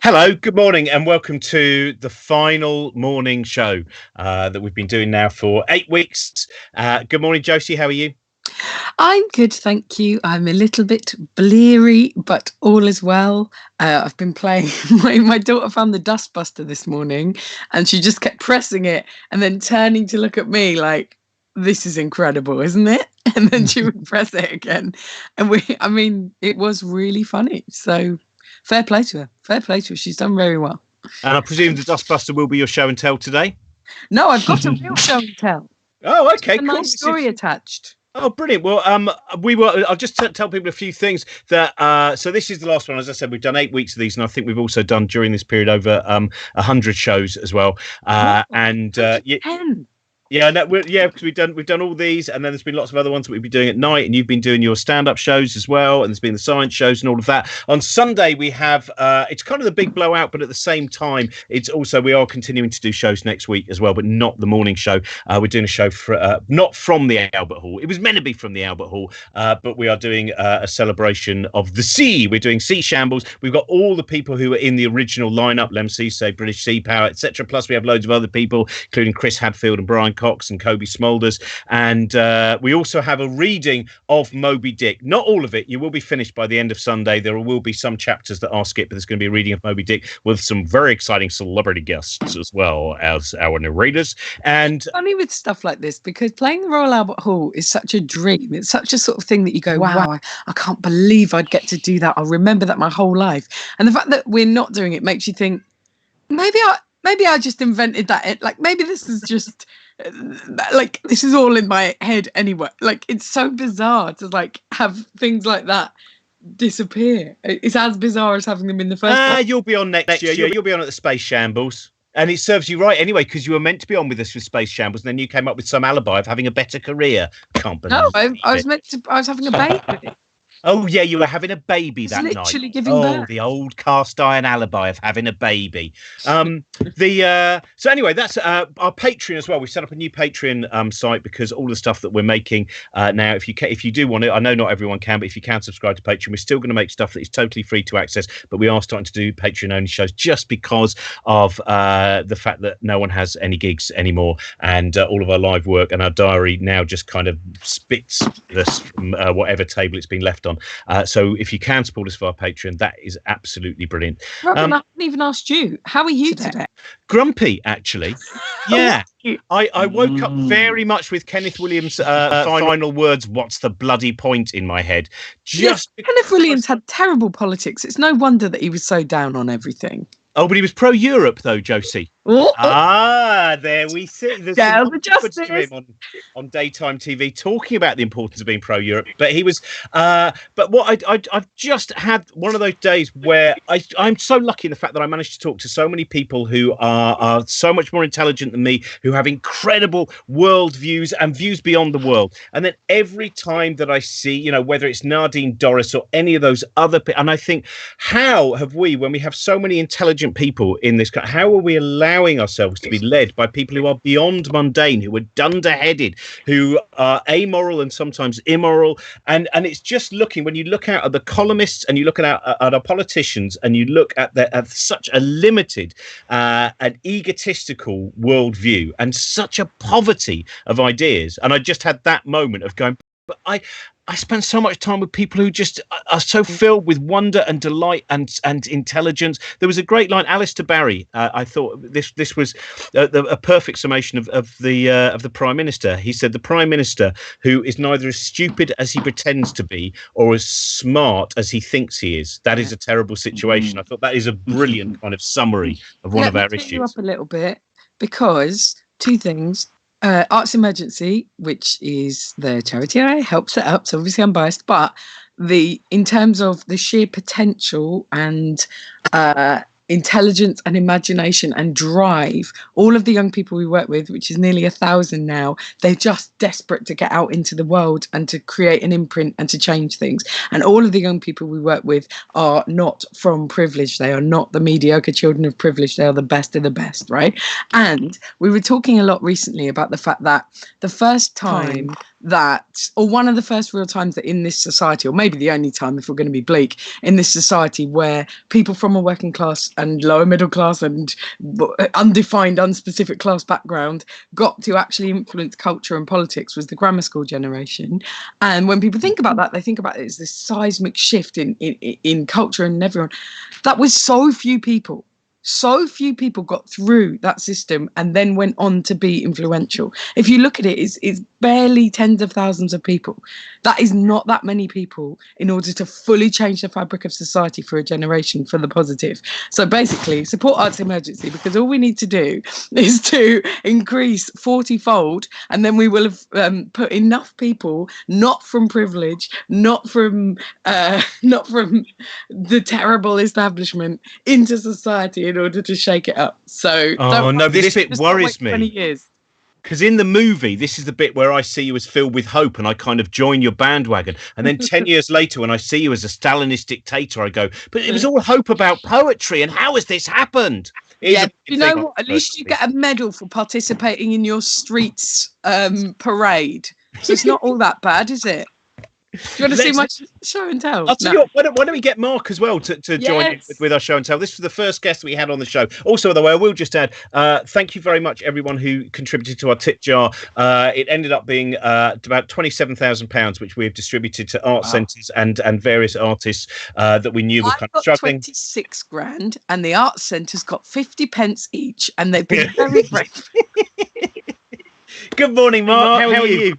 Hello, good morning, and welcome to the final morning show that we've been doing now for 8 weeks. Good morning, Josie. How are you? I'm good, thank you. I'm a little bit bleary, but all is well. I've been playing. My daughter found the dustbuster this morning, and she just kept pressing it and then turning to look at me like, "This is incredible, isn't it?" And then she would press it again, and it was really funny. So, fair play to her. Fair play to her. She's done very well. And I presume the dustbuster will be your show and tell today. No, I've got a real show and tell. Oh, okay, cool. Nice story attached. Oh, brilliant. Well, I'll just tell people a few things that, so this is the last one. As I said, we've done 8 weeks of these, and I think we've also done during this period over 100 shows as well. 10. Yeah, because we've done all these, and then there's been lots of other ones that we've been doing at night, and you've been doing your stand-up shows as well, and there's been the science shows and all of that. On Sunday we have it's kind of the big blowout, but at the same time it's also, we are continuing to do shows next week as well, but not the morning show. We're doing a show for not from the Albert Hall. It was meant to be from the Albert Hall, but we are doing a celebration of the sea. We're doing Sea Shambles. We've got all the people who were in the original lineup, Lemsey, say British Sea Power, etc. Plus we have loads of other people, including Chris Hadfield and Brian Cox and Kobe Smulders, and we also have a reading of Moby Dick. Not all of it. You will be finished by the end of Sunday. There will be some chapters that are skipped, but there's going to be a reading of Moby Dick with some very exciting celebrity guests as well as our narrators. And funny with stuff like this, because playing the Royal Albert Hall is such a dream. It's such a sort of thing that you go, wow, I can't believe I'd get to do that. I'll remember that my whole life. And the fact that we're not doing it makes you think, maybe I just invented that. Like, maybe this is just like, this is all in my head anyway. Like, it's so bizarre to like have things like that disappear. It's as bizarre as having them in the first place. You'll be on next year. You'll be on at the Space Shambles. And it serves you right anyway, because you were meant to be on with us with Space Shambles, and then you came up with some alibi of having a better career. Can't believe it. I was having a baby. Oh, yeah, you were having a baby that night. Literally giving birth. Oh, the old cast iron alibi of having a baby. So anyway, that's our Patreon as well. We set up a new Patreon site, because all the stuff that we're making now, if you do want it, I know not everyone can, but if you can subscribe to Patreon, we're still going to make stuff that is totally free to access, but we are starting to do Patreon-only shows just because of the fact that no one has any gigs anymore, and all of our live work and our diary now just kind of spits this from whatever table it's been left on. So if you can support us via Patreon, that is absolutely brilliant. Robin, I haven't even asked you. How are you today? Grumpy, actually. Yeah. I woke up very much with Kenneth Williams' final words, "What's the bloody point?" in my head. Kenneth Williams had terrible politics. It's no wonder that he was so down on everything. Oh, but he was pro-Europe, though, Josie. There we see. There's the justice of him on daytime TV talking about the importance of being pro-Europe. But he was. But what I've just had one of those days where I'm so lucky in the fact that I managed to talk to so many people who are so much more intelligent than me, who have incredible world views and views beyond the world. And then every time that I see, whether it's Nadine Dorris or any of those other people, and I think, how have we, when we have so many intelligent people in this country, how are we allowing ourselves to be led by people who are beyond mundane, who are dunderheaded, who are amoral and sometimes immoral? And it's just looking, when you look out at the columnists and you look at our politicians and you look at such a limited and egotistical worldview and such a poverty of ideas. And I just had that moment of going, but I spend so much time with people who just are so filled with wonder and delight and intelligence. There was a great line, Alistair Barry. I thought this was a perfect summation of the Prime Minister. He said, the Prime Minister who is neither as stupid as he pretends to be or as smart as he thinks he is. That is a terrible situation. I thought that is a brilliant kind of summary of one of our issues. Let me you up a little bit, because two things. Arts Emergency, which is the charity I help set up, so obviously I'm biased, but in terms of the sheer potential and intelligence and imagination and drive, all of the young people we work with, which is nearly 1,000 now, they're just desperate to get out into the world and to create an imprint and to change things. And all of the young people we work with are not from privilege. They are not the mediocre children of privilege. They are the best of the best, right? And we were talking a lot recently about the fact that the first time that, or one of the first real times that in this society, or maybe the only time if we're going to be bleak, in this society where people from a working class and lower middle class and undefined, unspecific class background got to actually influence culture and politics was the grammar school generation. And when people think about that, they think about it as this seismic shift in culture and everyone. That was so few people. So few people got through that system and then went on to be influential. If you look at it, it's barely tens of thousands of people. That is not that many people in order to fully change the fabric of society for a generation for the positive. So basically, support Arts Emergency, because all we need to do is to increase 40-fold, and then we will have put enough people, not from privilege, not from the terrible establishment, into society in order to shake it up. So this bit worries me. 20 years. Because in the movie, this is the bit where I see you as filled with hope and I kind of join your bandwagon. And then 10 years later, when I see you as a Stalinist dictator, I go, but it was all hope about poetry. And how has this happened? You know what? At least you get a medal for participating in your streets parade. So it's not all that bad, is it? Do you want to see my show and tell? I'll tell you what, why don't we get Mark as well to join in with our show and tell? This was the first guest we had on the show. Also, by the way, I will just add, thank you very much, everyone who contributed to our tip jar. It ended up being about £27,000, which we have distributed to art centres and various artists that we knew were kind of struggling. 26 grand, and the art centres got 50 pence each, and they've been very brave. Good morning, Mark. How are you?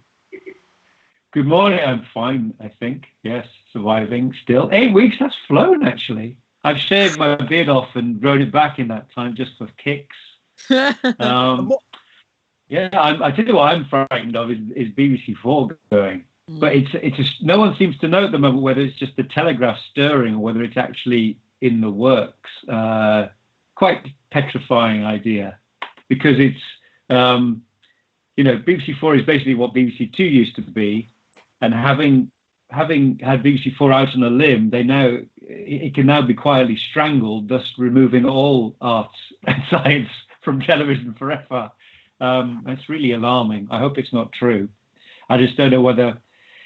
Good morning. I'm fine, I think. Yes, surviving still. 8 weeks, that's flown, actually. I've shaved my beard off and grown it back in that time just for kicks. I tell you what I'm frightened of is BBC 4 going. But no one seems to know at the moment whether it's just the Telegraph stirring or whether it's actually in the works. Quite petrifying idea, because it's, BBC 4 is basically what BBC 2 used to be. And having had BBC 4 out on a limb, it can now be quietly strangled, thus removing all arts and science from television forever. That's really alarming. I hope it's not true. I just don't know whether,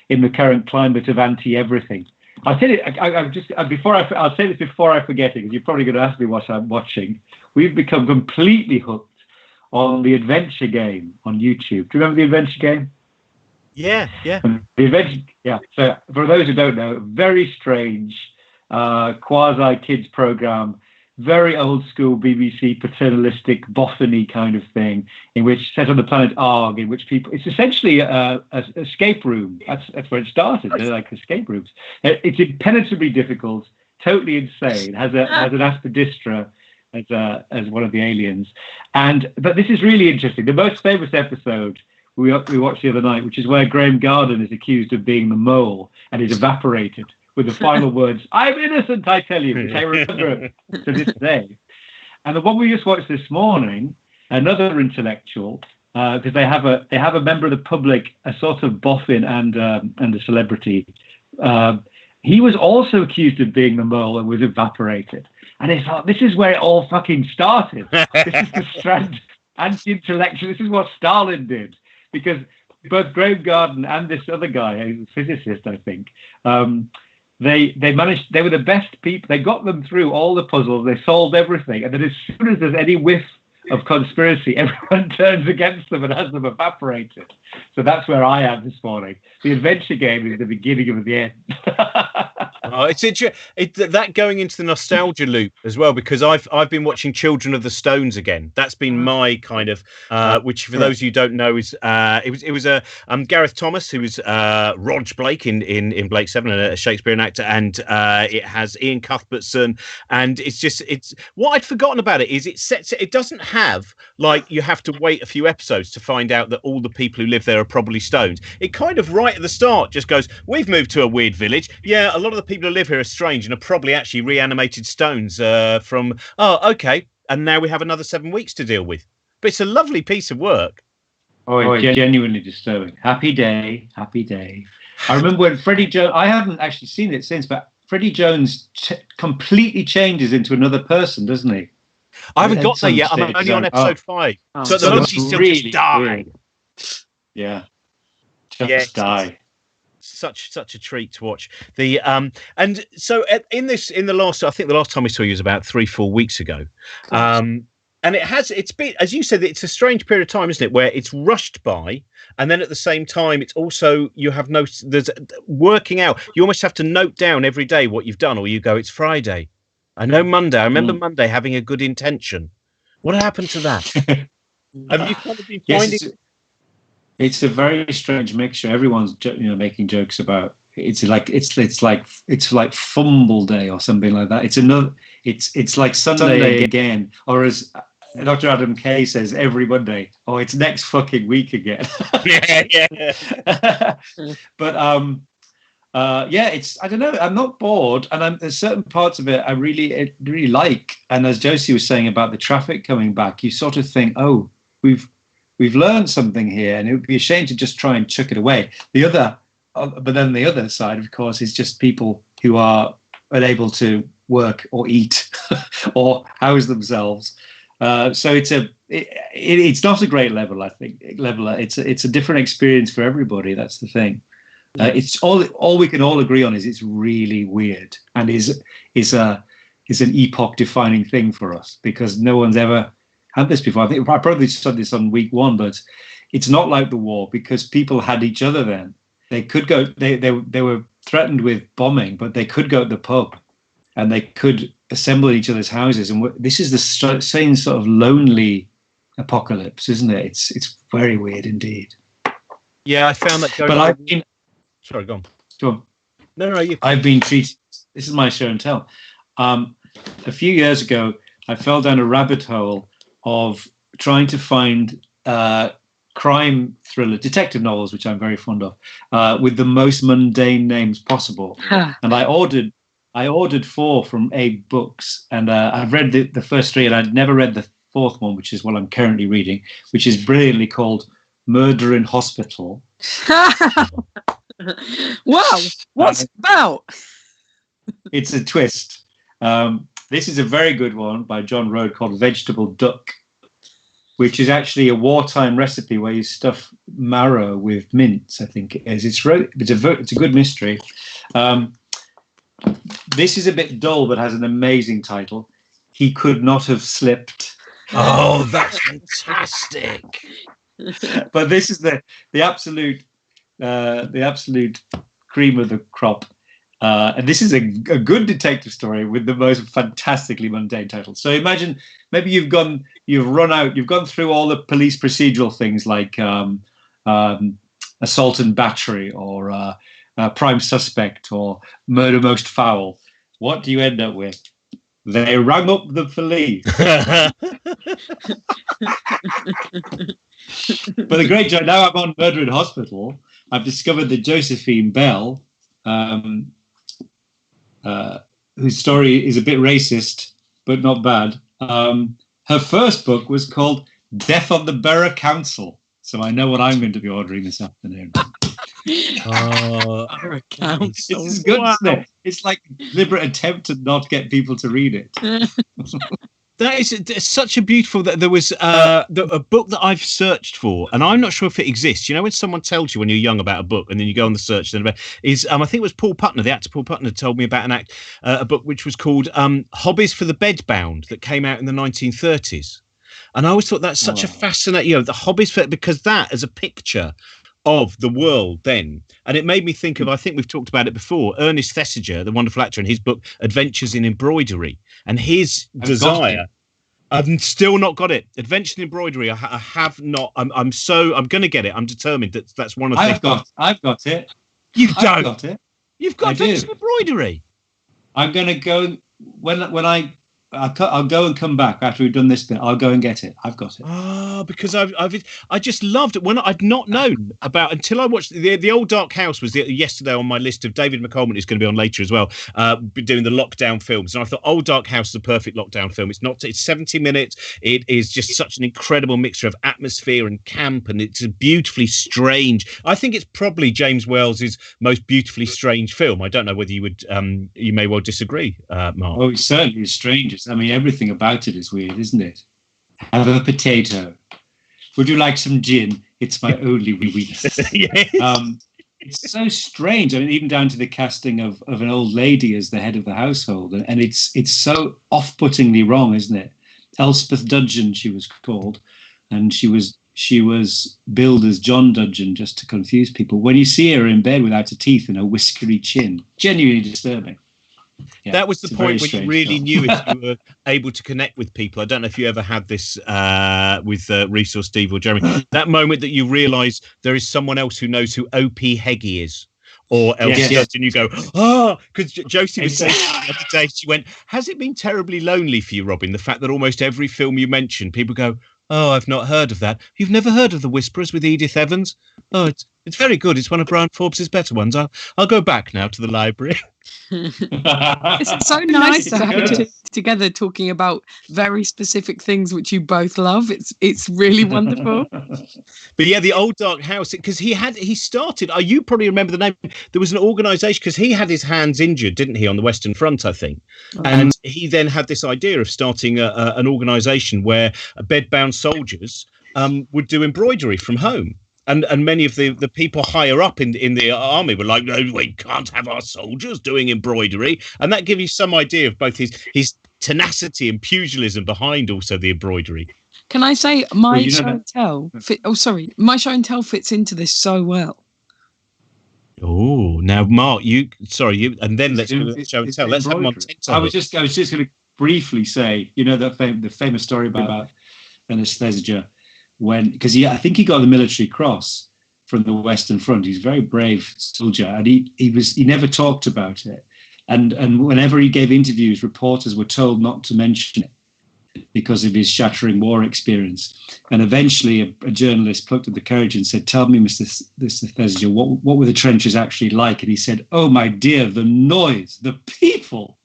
in the current climate of anti-everything, I'll tell you. I'll say this before I forget it, because you're probably going to ask me what I'm watching. We've become completely hooked on the Adventure Game on YouTube. Do you remember the Adventure Game? Yeah. The Adventure, So for those who don't know, very strange quasi kids program, very old school BBC paternalistic boffiny kind of thing, in which set on the planet Arg, in which people, it's essentially a escape room. That's where it started. They're like escape rooms. It's impenetrably difficult, totally insane. Has an aspidistra as one of the aliens, but this is really interesting. The most famous episode we watched the other night, which is where Graham Garden is accused of being the mole and is evaporated with the final words, "I'm innocent, I tell you," which I remember to this day. And the one we just watched this morning, another intellectual, because they have a member of the public, a sort of boffin and a celebrity. He was also accused of being the mole and was evaporated. And it's like, this is where it all fucking started. This is the strand anti-intellectual. This is what Stalin did. Because both Graham Garden and this other guy, a physicist, I think, they were the best people. They got them through all the puzzles. They solved everything. And then as soon as there's any whiff of conspiracy, everyone turns against them and has them evaporated. So that's where I am this morning. The Adventure Game is the beginning of the end. That going into the nostalgia loop as well, because I've been watching Children of the Stones again. That's been my kind of which, for those of you who don't know, is it was Gareth Thomas, who was Rog Blake in Blake 7, a Shakespearean actor, and it has Ian Cuthbertson, and it's what I'd forgotten about it is it doesn't have, like, you have to wait a few episodes to find out that all the people who live there are probably Stones. It kind of right at the start just goes, we've moved to a weird village. Yeah, a lot of the people who live here are strange and are probably actually reanimated Stones from, okay, and now we have another 7 weeks to deal with. But it's a lovely piece of work. It's genuinely disturbing. Happy day. I remember when Freddie Jones, I haven't actually seen it since, but Freddie Jones completely changes into another person, doesn't he? I haven't got there yet. I'm only on episode 5. So at the moment he's still really just dying. Yeah. just die. Such a treat to watch. The and so in the last, I think the last time we saw you was about 3-4 weeks ago. And it's been, as you said, it's a strange period of time, isn't it, where it's rushed by, and then at the same time, it's also, there's working out. You almost have to note down every day what you've done, or you go, it's Friday. I know Monday. I remember Monday having a good intention. What happened to that? Have you kind of been finding? It's a very strange mixture. Everyone's making jokes about it's like fumble day or something like that. It's like Sunday again, or as Dr. Adam Kay says every Monday, it's next fucking week again. Yeah. But it's, I don't know, I'm not bored, and there's certain parts of it I really like. And as Josie was saying about the traffic coming back, you sort of think, we've learned something here, and it would be a shame to just try and chuck it away. But then the other side, of course, is just people who are unable to work or eat or house themselves. So it's not a great level, I think. It's a different experience for everybody. That's the thing. It's all we can all agree on is it's really weird, and is an epoch-defining thing for us, because no one's ever had this before. I probably said this on week 1, but it's not like the war, because people had each other then. They could go. They were threatened with bombing, but they could go to the pub, and they could assemble in each other's houses. And this is the same sort of lonely apocalypse, isn't it? It's very weird indeed. Yeah, I found that. Sorry, go on. Go on. No, you. I've been treated. This is my show and tell. A few years ago, I fell down a rabbit hole of trying to find crime thriller detective novels, which I'm very fond of, with the most mundane names possible. And I ordered 4 from Abe Books, and I've read the first 3, and I'd never read the 4th one, which is what I'm currently reading, which is brilliantly called Murder in Hospital. Wow, what's it about? It's a twist. This is a very good one by John Rode called Vegetable Duck, which is actually a wartime recipe where you stuff marrow with mince, I think it is. It's a good mystery. This is a bit dull, but has an amazing title. He Could Not Have Slipped. Oh, that's fantastic! But this is the absolute cream of the crop. And this is a good detective story with the most fantastically mundane title. So imagine maybe you've gone through all the police procedural things like assault and battery, or prime suspect, or murder most foul. What do you end up with? They rang up the police. But the great joke, now I'm on Murder in Hospital, I've discovered that Josephine Bell, whose story is a bit racist, but not bad. Her first book was called Death on the Borough Council. So I know what I'm going to be ordering this afternoon. Borough Council. It's good, isn't it? It's like a deliberate attempt to not get people to read it. That is such a beautiful. That there was a book that I've searched for, and I'm not sure if it exists. You know, when someone tells you when you're young about a book, and then you go on the search, I think it was Paul Putner, the actor Paul Putner, told me about a book which was called Hobbies for the Bedbound, that came out in the 1930s, and I always thought that's such a fascinating. The hobbies because that as a picture of the world then, and it made me think of, I think we've talked about it before, Ernest Thesiger, the wonderful actor, in his book Adventures in Embroidery, and his desire. I've still not got it. Adventures in Embroidery. I have not. I'm going to get it. I'm determined. That's one of the things. I've got it. You don't. I've got it. You've got Adventures in Embroidery. I'm going to go I'll go and come back after we've done this bit. I'll go and get it. I've got it. Because I just loved it when I'd not known about until I watched the Old Dark House was yesterday on my list of David McAlmont, who's going to be on later as well, doing the lockdown films. And I thought Old Dark House is a perfect lockdown film. It's 70 minutes. It is just such an incredible mixture of atmosphere and camp, and it's a beautifully strange. I think it's probably James Wells's most beautifully strange film. I don't know whether you would. You may well disagree, Mark. Oh, it certainly is strange. I mean, everything about it is weird, isn't it? Have a potato. Would you like some gin? It's my only weakness. It's so strange. I mean, even down to the casting of an old lady as the head of the household, and it's so off-puttingly wrong, isn't it? Elspeth Dudgeon, she was called, and she was billed as John Dudgeon just to confuse people. When you see her in bed without her teeth and a whiskery chin, genuinely disturbing. Yeah, that was the point when you really knew if you were able to connect with people. I don't know if you ever had this with Reese or Steve or Jeremy. That moment that you realise there is someone else who knows who O.P. Heggie is, or else and you go, because Josie was saying the other day, she went, has it been terribly lonely for you, Robin, the fact that almost every film you mention, people go, oh, I've not heard of that. You've never heard of The Whisperers with Edith Evans? Oh, it's very good. It's one of Brian Forbes' better ones. I'll go back now to the library. It's so nice to have you together talking about very specific things which you both love. It's really wonderful. But yeah, the Old Dark House, because he started, you probably remember the name, there was an organisation, because he had his hands injured, didn't he, on the Western Front, I think. And he then had this idea of starting an organisation where bedbound soldiers would do embroidery from home. And many of the people higher up in the army were like, no, we can't have our soldiers doing embroidery. And that gives you some idea of both his tenacity and pugilism behind also the embroidery. Can I say my show and tell? My show and tell fits into this so well. Oh, now Mark, and then let's do the show and tell. Let's have them on TikTok. I was just going to briefly say, the famous story about anesthesia. Because I think he got the Military Cross from the Western Front. He's a very brave soldier, and he never talked about it. And whenever he gave interviews, reporters were told not to mention it because of his shattering war experience. And eventually, a journalist plucked up the courage and said, "Tell me, Mr. Thesiger, what were the trenches actually like?" And he said, "Oh my dear, the noise, the people."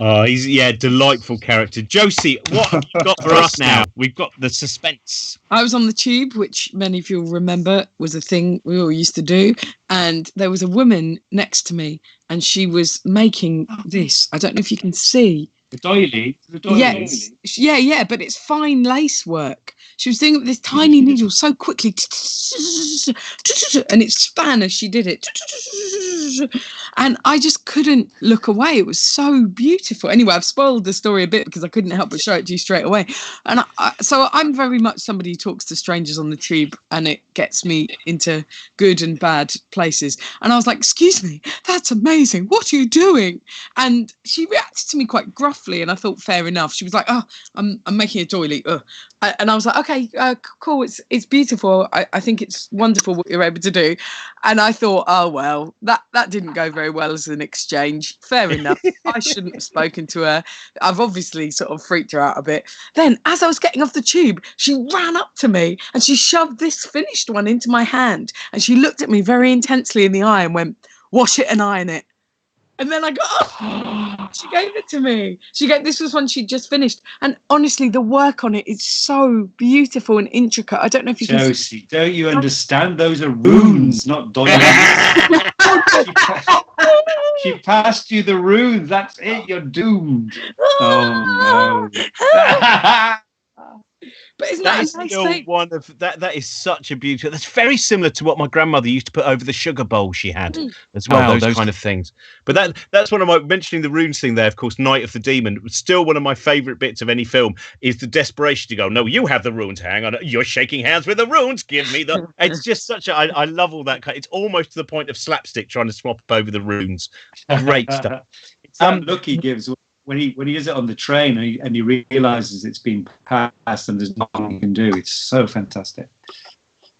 Oh, he's delightful character. Josie, what have you got for us now? We've got the suspense. I was on the tube, which many of you will remember was a thing we all used to do, and there was a woman next to me, and she was making this. I don't know if you can see. The doily. Yes. Yeah, but it's fine lace work. She was doing it with this tiny needle so quickly, and it span as she did it. And I just couldn't look away. It was so beautiful. Anyway, I've spoiled the story a bit because I couldn't help but show it to you straight away. And so I'm very much somebody who talks to strangers on the tube, and it gets me into good and bad places. And I was like, "Excuse me, that's amazing. What are you doing?" And she reacted to me quite gruffly, and I thought, fair enough. She was like, "Oh, I'm making a doily." And I was like, "Okay, cool. It's beautiful. I think it's wonderful what you're able to do." And I thought, oh well, that didn't go very well as an exchange. Fair enough. I shouldn't have spoken to her. I've obviously sort of freaked her out a bit. Then, as I was getting off the tube, she ran up to me and she shoved this finished one into my hand, and she looked at me very intensely in the eye and went, "Wash it and iron it." And then I got, she gave it to me. This was one she'd just finished. And honestly, the work on it is so beautiful and intricate. I don't know if you can Josie, don't you understand? Those are runes, not doilies. She passed you the runes. That's it. You're doomed. Oh, no. But isn't that a nice thing? One of that is such a beauty. That's very similar to what my grandmother used to put over the sugar bowl she had as well. Those kind of things. But that's one of my mentioning the runes thing there. Of course, Night of the Demon. Still one of my favourite bits of any film is the desperation to go, "No, you have the runes. Hang on, you're shaking hands with the runes. Give me the." It's just such I love all that. It's almost to the point of slapstick trying to swap over the runes. Great stuff. It's that look he gives. When he does it on the train and he realizes it's been passed and there's nothing he can do, it's so fantastic.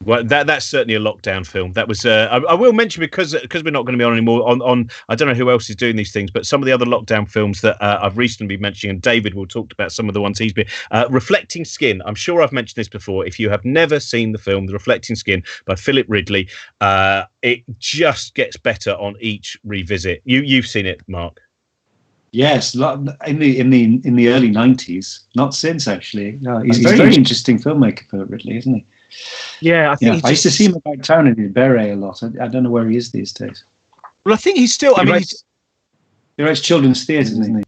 Well, that's certainly a lockdown film. That was I will mention because we're not going to be on anymore. On I don't know who else is doing these things, but some of the other lockdown films that I've recently been mentioning, and David will talk about some of the ones he's been. Reflecting Skin. I'm sure I've mentioned this before. If you have never seen the film, The Reflecting Skin by Philip Ridley, it just gets better on each revisit. You've seen it, Mark. Yes, in the early 90s, not since actually. No, he's a very interesting filmmaker, Philip Ridley, isn't he? Yeah, I used to see him about town in his beret a lot. I don't know where he is these days. Well, I think he's still. He writes children's theatre, isn't he?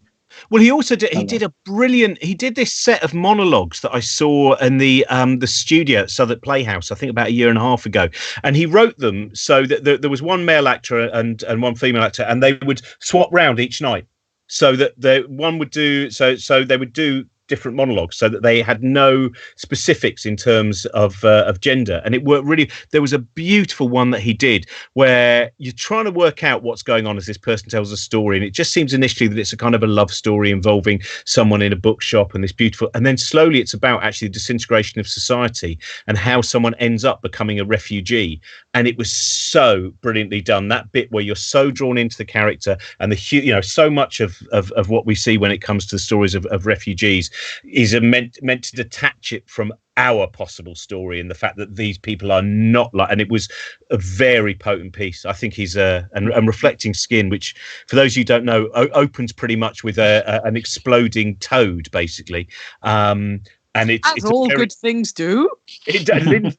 Well, he also did. He did a brilliant. He did this set of monologues that I saw in the studio at Southwark Playhouse, I think about a year and a half ago, and he wrote them so that there was one male actor and one female actor, and they would swap round each night, so that one would do so they would do different monologues, so that they had no specifics in terms of gender, and it worked really. There was a beautiful one that he did where you're trying to work out what's going on as this person tells a story, and it just seems initially that it's a kind of a love story involving someone in a bookshop and this beautiful, and then slowly it's about actually the disintegration of society and how someone ends up becoming a refugee. And it was so brilliantly done, that bit where you're so drawn into the character and the so much of what we see when it comes to the stories of refugees is meant to detach it from our possible story, and the fact that these people are not like, and it was a very potent piece. I think he's and Reflecting Skin, which for those of you who don't know, opens pretty much with an exploding toad, basically. And it's all good things do.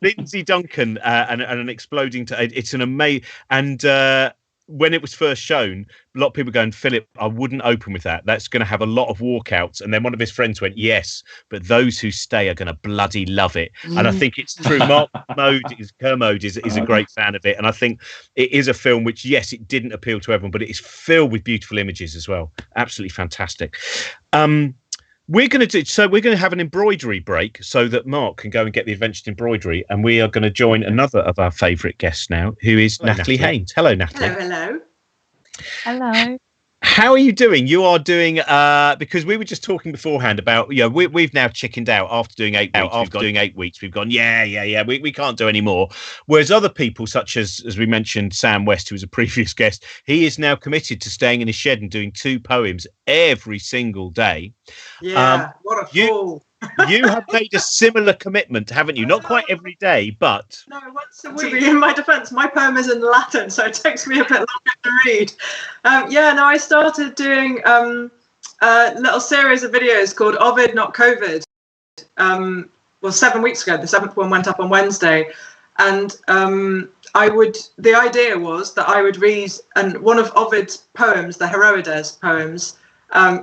Lindsay Duncan and an exploding toad. It's an amazing, and when it was first shown, a lot of people going, Philip, I wouldn't open with that. That's going to have a lot of walkouts. And then one of his friends went, yes, but those who stay are going to bloody love it. And I think it's true. Mark Kermode is a great fan of it. And I think it is a film which, yes, it didn't appeal to everyone, but it is filled with beautiful images as well. Absolutely fantastic. We're going to have an embroidery break so that Mark can go and get the Adventure Embroidery, and we are going to join another of our favourite guests now, who is Natalie Haynes. Hello, Natalie. Hello. Hello. How are you doing? You are doing because we were just talking beforehand about we've now chickened out after doing 8 weeks. After doing 8 weeks, we've gone we can't do any more. Whereas other people, such as we mentioned, Sam West, who was a previous guest, he is now committed to staying in his shed and doing 2 poems every single day. Yeah, what a fool. You have made a similar commitment, haven't you? Not quite every day, but... No, once a week. In my defence, my poem is in Latin, so it takes me a bit longer to read. I started doing a little series of videos called Ovid, Not Covid. 7 weeks ago. The 7th one went up on Wednesday. And the idea was that I would read one of Ovid's poems, the Heroides poems,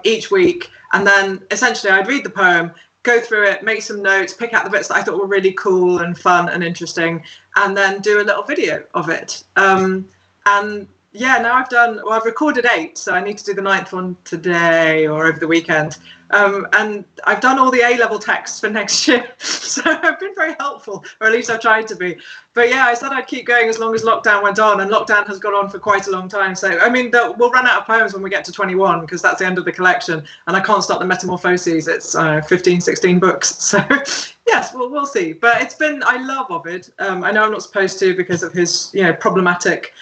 each week. And then essentially I'd read the poem, go through it, make some notes, pick out the bits that I thought were really cool and fun and interesting, and then do a little video of it. Now I've recorded 8, so I need to do the 9th one today or over the weekend. And I've done all the A-level texts for next year, so I've been very helpful, or at least I've tried to be. But yeah, I said I'd keep going as long as lockdown went on, and lockdown has gone on for quite a long time. So, I mean, we'll run out of poems when we get to 21, because that's the end of the collection, and I can't start the Metamorphoses. It's 15, 16 books. So, yes, we'll see. But I love Ovid. I know I'm not supposed to because of his, problematic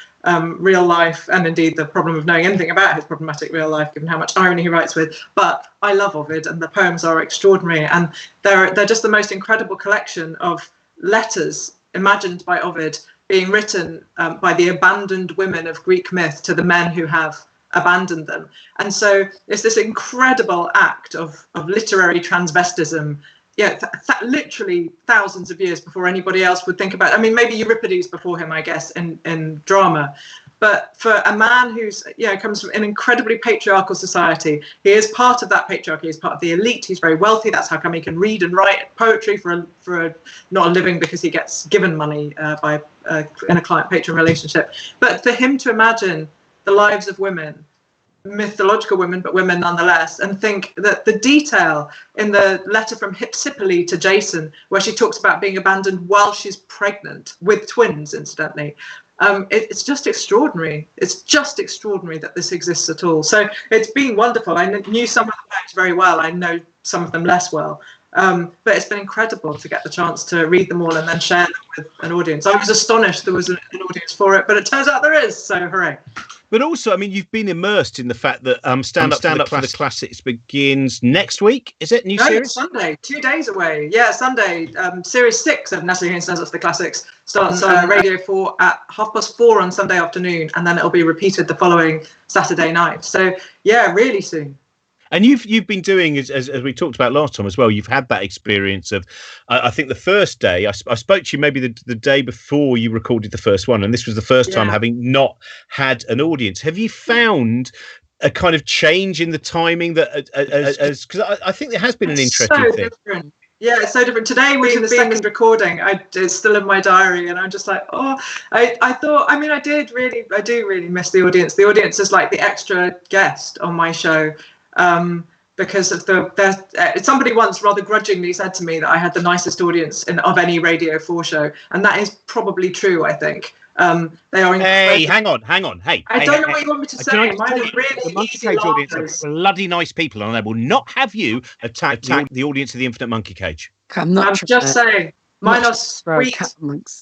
real life, and indeed the problem of knowing anything about his problematic real life, given how much irony he writes with. But I love Ovid, and the poems are extraordinary, and they're just the most incredible collection of letters imagined by Ovid being written by the abandoned women of Greek myth to the men who have abandoned them. And so it's this incredible act of literary transvestism. Literally thousands of years before anybody else would think about it. I mean, maybe Euripides before him, I guess, in drama. But for a man who's, comes from an incredibly patriarchal society, he is part of that patriarchy, he's part of the elite, he's very wealthy, that's how come he can read and write poetry for not a living, because he gets given money in a client-patron relationship. But for him to imagine the lives of women, mythological women, but women nonetheless, and think that the detail in the letter from Hypsipyle to Jason, where she talks about being abandoned while she's pregnant with twins, incidentally, it's just extraordinary. It's just extraordinary that this exists at all. So it's been wonderful. I knew some of the poems very well. I know some of them less well. But it's been incredible to get the chance to read them all and then share them with an audience. I was astonished there was an audience for it, but it turns out there is, so hooray. But also, I mean, you've been immersed in the fact that Stand Up for the Classics begins next week. Is it? New series? Sunday, 2 days away. Yeah, Sunday. Series 6 of Natalie Haynes Stands Up for the Classics starts on Radio 4 at 4:30 on Sunday afternoon, and then it'll be repeated the following Saturday night. So, yeah, really soon. And you've been doing, as we talked about last time as well, you've had that experience of, I think the first day, I spoke to you maybe the day before you recorded the first one, and this was the first time having not had an audience. Have you found a kind of change in the timing that because I think there has been an interesting thing. Different. Yeah, it's so different. Today being the second recording, it's still in my diary, and I'm just like, I thought, I mean, I do really miss the audience. The audience is like the extra guest on my show, because of somebody once rather grudgingly said to me that I had the nicest audience of any Radio 4 show, and that is probably true, I think. They are. Hey, hang on. Hey, I don't know what you want me to say. Mine are really Monkey easy Cage audience laughers. are bloody nice people, and they will not have you attack the audience of the Infinite Monkey Cage. I'm just saying, mine are sweet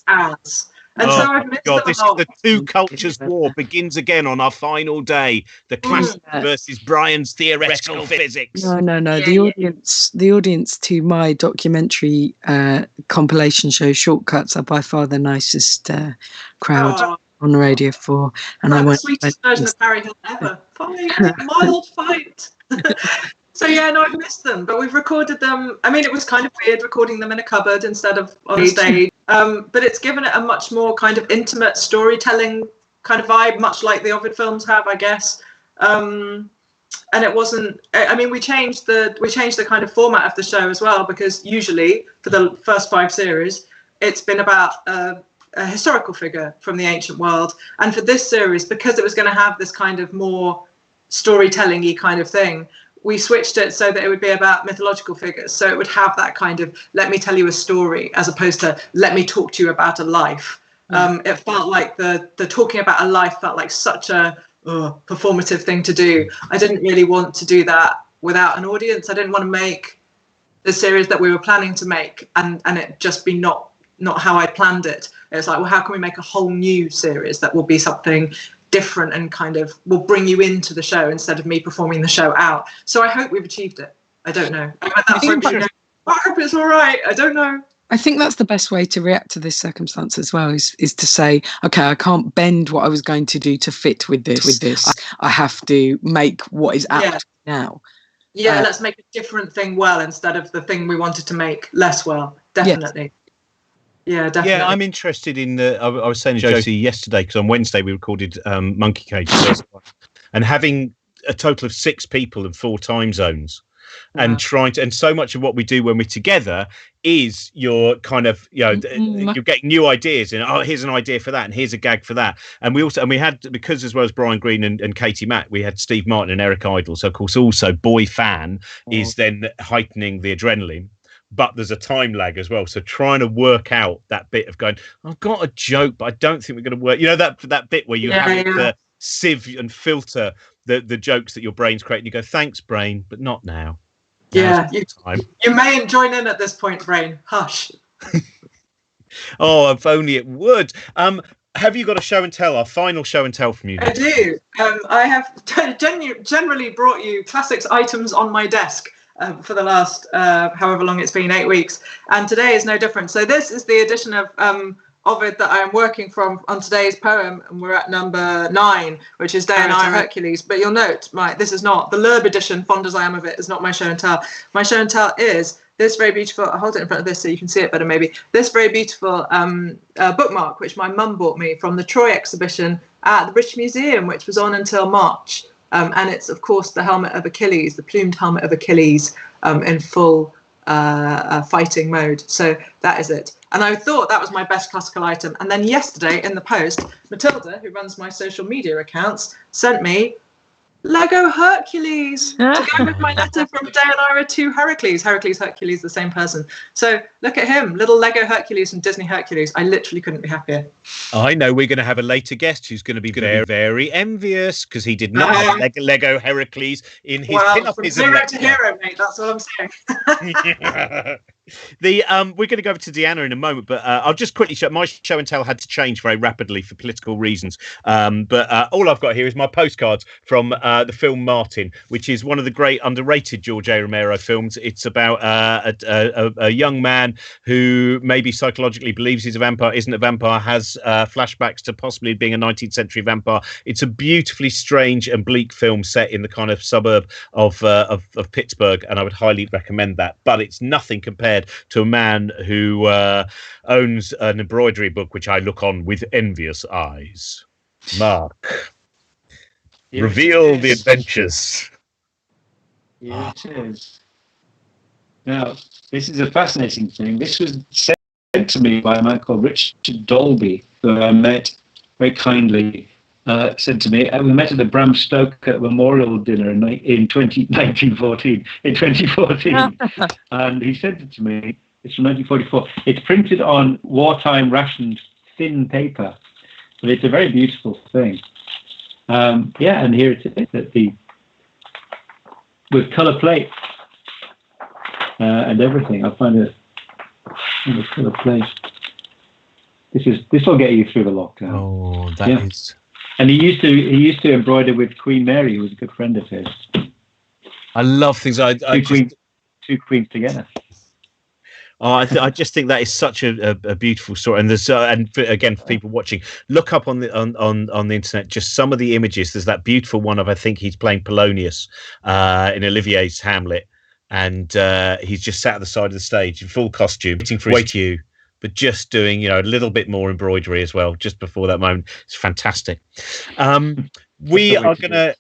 as. And so I've missed them this a lot. is the two cultures war begins again on our final day. The classic versus Brian's theoretical physics. No. The audience to my documentary compilation show Shortcuts are by far the nicest crowd on Radio 4. And I went the sweetest version of Harry Hill ever. Mild fight. So I've missed them, but we've recorded them. I mean, it was kind of weird recording them in a cupboard instead of on a stage. But it's given it a much more kind of intimate storytelling kind of vibe, much like the Ovid films have, I guess. And it wasn't. I mean, we changed the kind of format of the show as well, because usually for the first 5 series, it's been about a historical figure from the ancient world, and for this series, because it was going to have this kind of more storytelling-y kind of thing, we switched it so that it would be about mythological figures. So it would have that kind of, let me tell you a story, as opposed to let me talk to you about a life. It felt like the talking about a life felt like such a performative thing to do. I didn't really want to do that without an audience. I didn't want to make the series that we were planning to make and it just be not how I planned it. It's like, well, how can we make a whole new series that will be something different and kind of will bring you into the show instead of me performing the show out. So I hope we've achieved it. I don't know. I hope it's all right. I don't know. I think that's the best way to react to this circumstance as well, is to say, okay, I can't bend what I was going to do to fit with this. I have to make what is apt now. Yeah, let's make a different thing well instead of the thing we wanted to make less well. Definitely. Yes. Yeah, definitely. Yeah, I'm interested in I was saying to Josie yesterday, because on Wednesday we recorded Monkey Cage, and having a total of 6 people in 4 time zones, and trying to, and so much of what we do when we're together is you're kind of, you're getting new ideas, and here's an idea for that, and here's a gag for that, and we had, because as well as Brian Greene and Katie Mack, we had Steve Martin and Eric Idle, so of course also boy fan is then heightening the adrenaline. But there's a time lag as well. So trying to work out that bit of going, I've got a joke, but I don't think we're going to work. You know, that bit where you have to sieve and filter the jokes that your brain's creating. You go, thanks, brain, but not now. Yeah, you may join in at this point, brain. Hush. Oh, if only it would. Have you got a show and tell, our final show and tell from you? I do. I have generally brought you classics items on my desk. For the last however long it's been, 8 weeks, and today is no different. So this is the edition of Ovid that I am working from on today's poem, and we're at number 9, which is Deanna Hercules. But you'll note, this is not the Lerb edition. Fond as I am of it, is not my show and tell. My show and tell is this very beautiful. I'll hold it in front of this so you can see it better. Maybe this very beautiful bookmark, which my mum bought me from the Troy exhibition at the British Museum, which was on until March. And it's, of course, the helmet of Achilles, the plumed helmet of Achilles in full fighting mode. So that is it. And I thought that was my best classical item. And then yesterday in the post, Matilda, who runs my social media accounts, sent me Lego Hercules to go with my letter from Deanna to Heracles. Hercules, the same person. So look at him, little Lego Hercules from Disney Hercules. I literally couldn't be happier. I know we're going to have a later guest who's going to be very, very envious because he did not have Lego Heracles in his pin-up. From zero to hero, mate. That's what I'm saying. We're going to go over to Deanna in a moment, but I'll just quickly show my show and tell had to change very rapidly for political reasons. But all I've got here is my postcards from the film Martin, which is one of the great underrated George A. Romero films. It's about a young man who maybe psychologically believes he's a vampire, isn't a vampire, has flashbacks to possibly being a 19th century vampire. It's a beautifully strange and bleak film set in the kind of suburb of Pittsburgh, and I would highly recommend that. But it's nothing compared to a man who owns an embroidery book, which I look on with envious eyes. Mark. Yes, Reveal it the is. adventures. Yes, it is. Now, this is a fascinating thing. This was sent to me by a man called Richard Dolby, who I met very kindly. Said to me, we met at the Bram Stoker Memorial Dinner in 1914. In 2014, and he sent it to me. It's from 1944. It's printed on wartime rationed thin paper, but it's a very beautiful thing. Yeah, and here it is with colour plate and everything. I'll find a colour plate. This will get you through the lockdown. Oh, that is. And he used to embroider with Queen Mary, who was a good friend of his. I love things. Two queens together. Oh, I just think that is such a beautiful story, and there's again for people watching, look up on the internet just some of the images. There's that beautiful one of, I think he's playing Polonius in Olivier's Hamlet, and he's just sat at the side of the stage in full costume, waiting for his cue, but just doing a little bit more embroidery as well just before that moment. It's fantastic. We are going to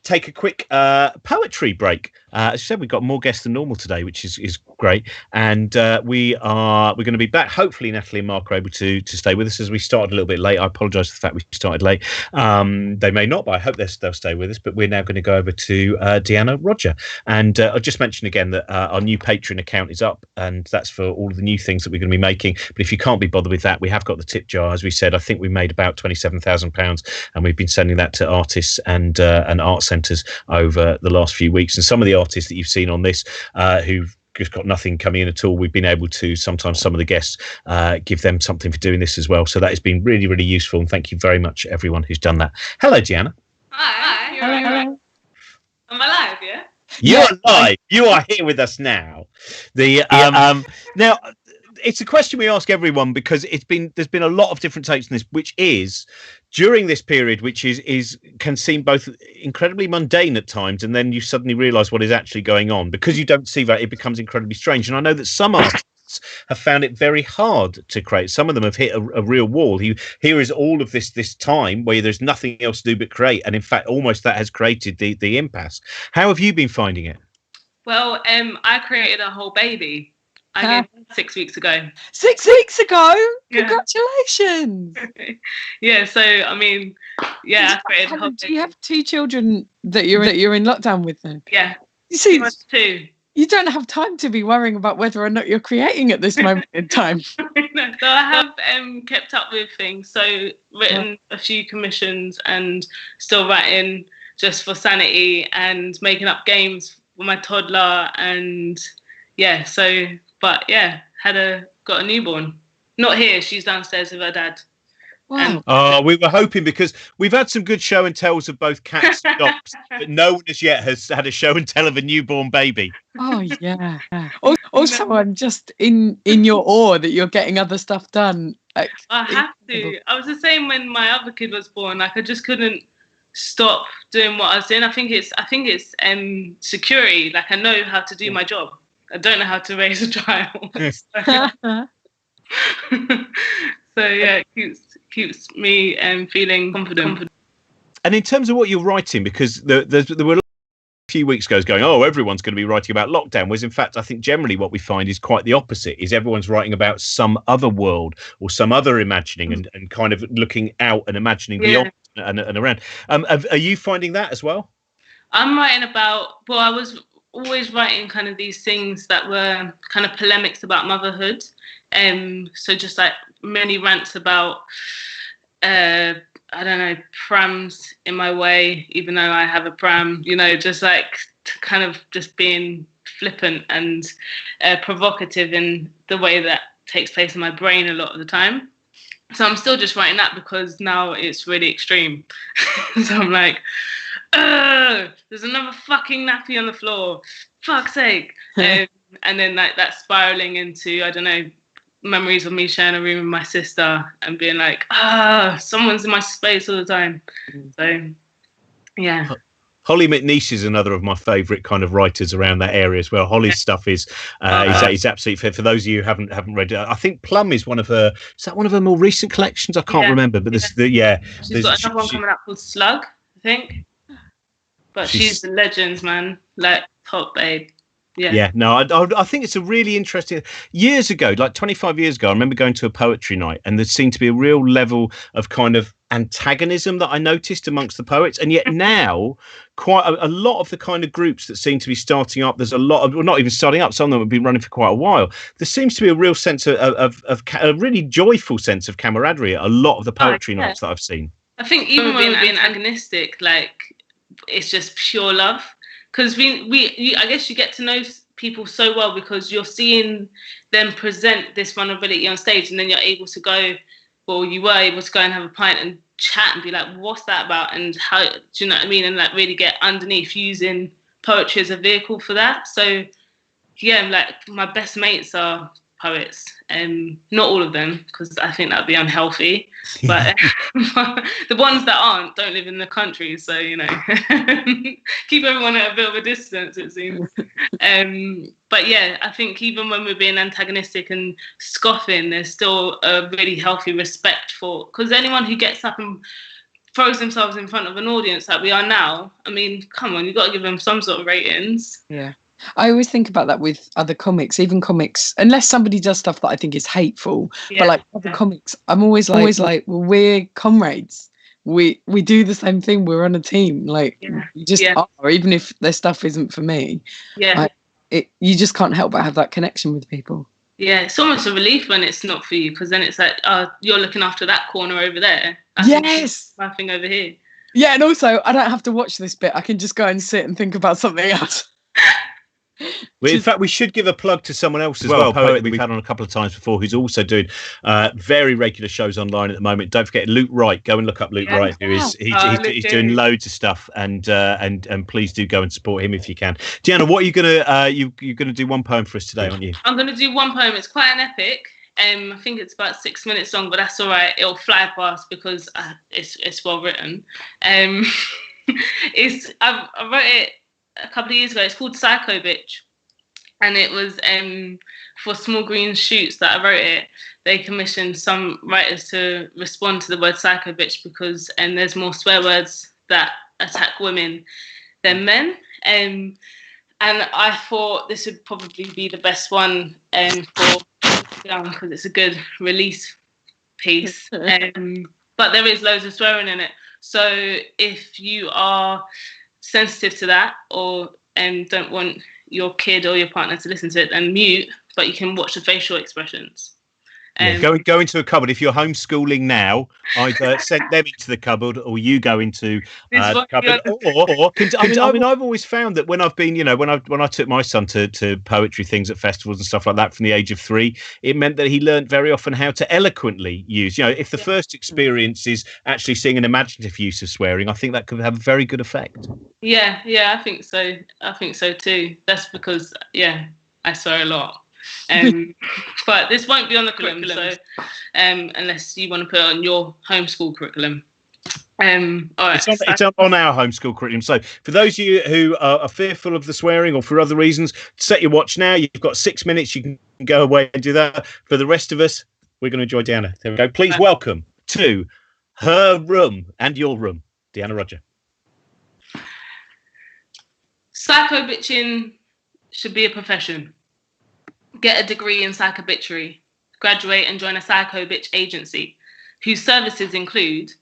take a quick poetry break. As I said, we've got more guests than normal today, which is great. And we're going to be back. Hopefully, Natalie and Mark are able to stay with us as we started a little bit late. I apologise for the fact we started late. They may not, but I hope they'll stay with us. But we're now going to go over to Deanna Rodger. And I'll just mention again that our new Patreon account is up, and that's for all of the new things that we're going to be making. But if you can't be bothered with that, we have got the tip jar. As we said, I think we made about £27,000, and we've been sending that to artists and art centres over the last few weeks. And some of the artists that you've seen on this who've just got nothing coming in at all, we've been able to, sometimes some of the guests, give them something for doing this as well. So that has been really, really useful, and thank you very much everyone who's done that. Hello, Deanna. Hi. Hello. Am I live? Yeah. You're live. You are here with us now. Now, it's a question we ask everyone because there's been a lot of different takes on this, which is during this period, which can seem both incredibly mundane at times, and then you suddenly realise what is actually going on. Because you don't see that, it becomes incredibly strange. And I know that some artists have found it very hard to create. Some of them have hit a real wall. Here is all of this time where there's nothing else to do but create, and in fact, almost that has created the impasse. How have you been finding it? Well, I created a whole baby. I gave birth 6 weeks ago. 6 weeks ago? Yeah. Congratulations. Yeah, so I mean, yeah, I created a whole baby. Do you have 2 children that you're in lockdown with then? Yeah. You see, 2. You don't have time to be worrying about whether or not you're creating at this moment in time. No, so I have kept up with things. So written a few commissions and still writing just for sanity and making up games with my toddler and but got a newborn. Not here, she's downstairs with her dad. Wow. We were hoping, because we've had some good show and tells of both cats and dogs, but no one as yet has had a show and tell of a newborn baby. Oh yeah. Also, I'm just in your awe that you're getting other stuff done. I have to. I was the same when my other kid was born. Like I just couldn't stop doing what I was doing. I think it's security. Like I know how to do my job. I don't know how to raise a child. So yeah, it keeps me feeling confident. And in terms of what you're writing, because there were a few weeks ago going, everyone's going to be writing about lockdown, whereas in fact I think generally what we find is quite the opposite, is everyone's writing about some other world or some other imagining and kind of looking out and imagining beyond and around. Are you finding that as well? I'm writing about, I was always writing kind of these things that were kind of polemics about motherhood. So just like many rants about, I don't know, prams in my way, even though I have a pram, just like kind of just being flippant and provocative in the way that takes place in my brain a lot of the time. So I'm still just writing that because now it's really extreme. So I'm like, there's another fucking nappy on the floor. Fuck's sake. And then like that spiraling into, I don't know, memories of me sharing a room with my sister and being like, someone's in my space all the time. So, yeah. Holly McNeice is another of my favourite kind of writers around that area as well. Holly's stuff is absolutely fit. For those of you who haven't read it, I think Plum is one of her. Is that one of her more recent collections? I can't remember, but she's got another one coming up called Slug, I think. But she's the legend, man. Like, top babe. Yeah. Yeah, no, I think it's a really interesting. Years ago, like 25 years ago, I remember going to a poetry night, and there seemed to be a real level of kind of antagonism that I noticed amongst the poets. And yet now, quite a lot of the kind of groups that seem to be starting up, there's a lot of, well, not even starting up, some of them have been running for quite a while. There seems to be a real sense of a really joyful sense of camaraderie at a lot of the poetry nights that I've seen. I think even when we're being antagonistic, like, it's just pure love. Because I guess you get to know people so well because you're seeing them present this vulnerability on stage, and then you're able to go, well, you were able to go and have a pint and chat and be like, what's that about? And how, do you know what I mean? And like really get underneath using poetry as a vehicle for that. So yeah, like my best mates are poets, not all of them, because I think that'd be unhealthy, but the ones that aren't don't live in the country, so you know, keep everyone at a bit of a distance, it seems. But yeah, I think even when we're being antagonistic and scoffing, there's still a really healthy respect for, because anyone who gets up and throws themselves in front of an audience like we are now, I mean, come on, you've got to give them some sort of ratings. Yeah. I always think about that with other comics, even comics, unless somebody does stuff that I think is hateful. Yeah, but like other comics, I'm always like, well, we're comrades. We do the same thing. We're on a team. Like you just are, even if their stuff isn't for me. Yeah. You just can't help but have that connection with people. Yeah, it's almost a relief when it's not for you, because then it's like, you're looking after that corner over there. Yes. My thing over here. Yeah, and also I don't have to watch this bit. I can just go and sit and think about something else. Well, in fact, we should give a plug to someone else as well, a poet that we've had on a couple of times before, who's also doing very regular shows online at the moment. Don't forget Luke Wright. Go and look up Luke Wright. He's doing loads of stuff, and please do go and support him if you can. Deanna, what are you gonna you're gonna do one poem for us today, aren't you? I'm gonna do one poem. It's quite an epic. I think it's about 6 minutes long, but that's all right. It'll fly past because it's well written. I wrote it a couple of years ago. It's called Psycho Bitch, and it was for Small Green Shoots that I wrote it. They commissioned some writers to respond to the word psycho bitch because there's more swear words that attack women than men, and I thought this would probably be the best one for because it's a good release piece, but there is loads of swearing in it, so if you are sensitive to that or don't want your kid or your partner to listen to it, then mute, but you can watch the facial expressions. Go into a cupboard. If you're homeschooling now, either send them into the cupboard or you go into the cupboard. I've always found that when I've been, when I took my son to poetry things at festivals and stuff like that from the age of 3, it meant that he learned very often how to eloquently use. If the first experience is actually seeing an imaginative use of swearing, I think that could have a very good effect. Yeah, I think so. I think so too. That's because I swear a lot. But this won't be on the curriculum, so unless you want to put it on your homeschool curriculum. All right, it's on our homeschool curriculum. So for those of you who are fearful of the swearing or for other reasons, set your watch now. You've got 6 minutes. You can go away and do that. For the rest of us, we're going to enjoy Deanna. There we go. Please welcome to her room and your room, Deanna Rodger. Psycho bitching should be a profession. Get a degree in psychobitchery, graduate and join a psycho bitch agency, whose services include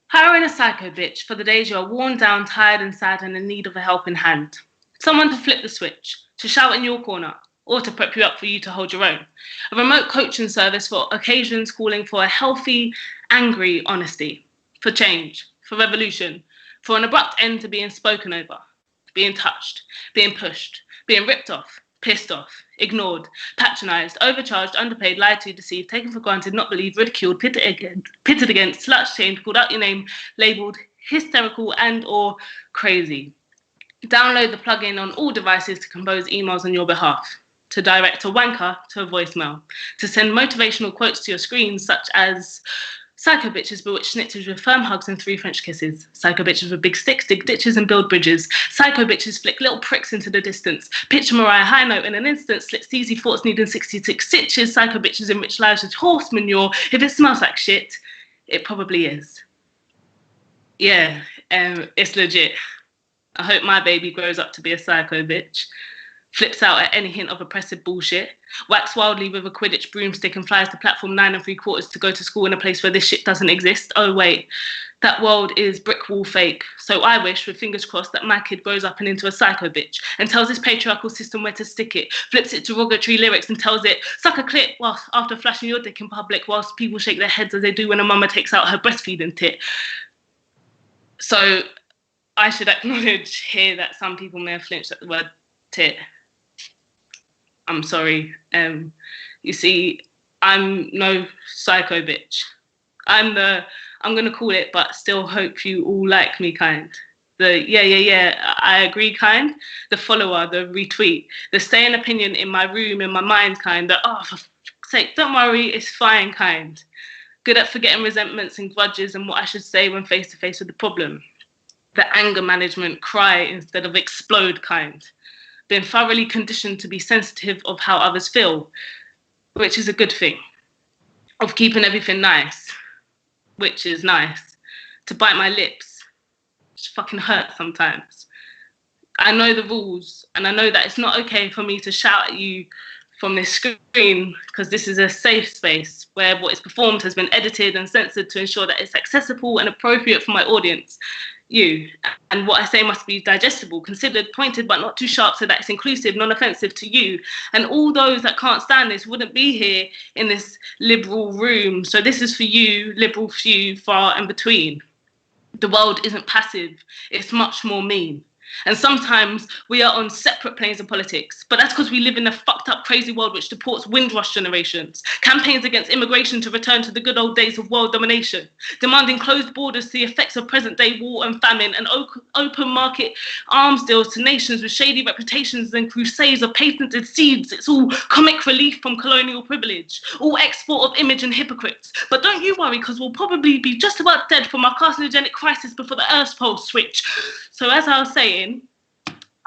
hiring a psycho bitch for the days you are worn down, tired and sad and in need of a helping hand, someone to flip the switch, to shout in your corner, or to prep you up for you to hold your own, a remote coaching service for occasions calling for a healthy, angry honesty, for change, for revolution, for an abrupt end to being spoken over, being touched, being pushed, being ripped off, pissed off, ignored, patronised, overcharged, underpaid, lied to, deceived, taken for granted, not believed, ridiculed, pitted against, slut-shamed, called out your name, labelled hysterical and or crazy. Download the plugin on all devices to compose emails on your behalf, to direct a wanker to a voicemail, to send motivational quotes to your screens such as psycho bitches bewitch snitches with firm hugs and 3 French kisses. Psycho bitches with big sticks dig ditches and build bridges. Psycho bitches flick little pricks into the distance. Picture Mariah high note in an instant, slit steezy thoughts needing 66 stitches. Psycho bitches enrich lives with horse manure. If it smells like shit, it probably is. Yeah, it's legit. I hope my baby grows up to be a psycho bitch. Flips out at any hint of oppressive bullshit. Whacks wildly with a Quidditch broomstick and flies to platform 9 3/4 to go to school in a place where this shit doesn't exist. Oh, wait. That world is brick wall fake. So I wish, with fingers crossed, that my kid grows up and into a psycho bitch and tells this patriarchal system where to stick it, flips it derogatory lyrics and tells it, suck a clit whilst after flashing your dick in public whilst people shake their heads as they do when a mama takes out her breastfeeding tit. So I should acknowledge here that some people may have flinched at the word tit. I'm sorry. You see, I'm no psycho bitch. I'm going to call it, but still hope you all like me kind. The yeah, I agree kind. The follower, the retweet, the stay in opinion in my room, in my mind kind. The, oh, for fuck's sake, don't worry, it's fine kind. Good at forgetting resentments and grudges and what I should say when face to face with the problem. The anger management, cry instead of explode kind. Been thoroughly conditioned to be sensitive of how others feel, which is a good thing. Of keeping everything nice, which is nice. To bite my lips, which fucking hurts sometimes. I know the rules, and I know that it's not okay for me to shout at you from this screen, because this is a safe space where what is performed has been edited and censored to ensure that it's accessible and appropriate for my audience. You, and what I say must be digestible, considered, pointed, but not too sharp so that it's inclusive, non-offensive to you. And all those that can't stand this wouldn't be here in this liberal room. So this is for you, liberal few, far and between. The world isn't passive, it's much more mean. And sometimes we are on separate planes of politics, but that's because we live in a fucked up, crazy world which supports Windrush generations, campaigns against immigration to return to the good old days of world domination, demanding closed borders to the effects of present-day war and famine, and open market arms deals to nations with shady reputations and crusades of patented seeds. It's all comic relief from colonial privilege, all export of image and hypocrites. But don't you worry, because we'll probably be just about dead from our carcinogenic crisis before the Earth's poles switch. So as I was saying,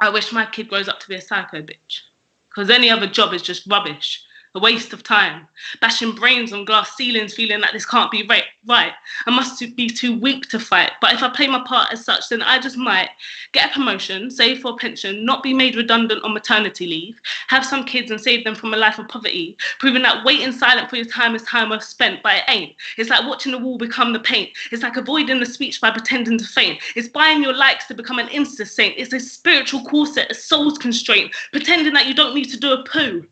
I wish my kid grows up to be a psycho bitch, because any other job is just rubbish, a waste of time, bashing brains on glass ceilings, feeling that this can't be right. I must be too weak to fight, but if I play my part as such, then I just might get a promotion, save for a pension, not be made redundant on maternity leave, have some kids and save them from a life of poverty, proving that waiting silent for your time is time well spent, but it ain't. It's like watching the wall become the paint. It's like avoiding the speech by pretending to faint. It's buying your likes to become an Insta saint. It's a spiritual corset, a soul's constraint, pretending that you don't need to do a poo.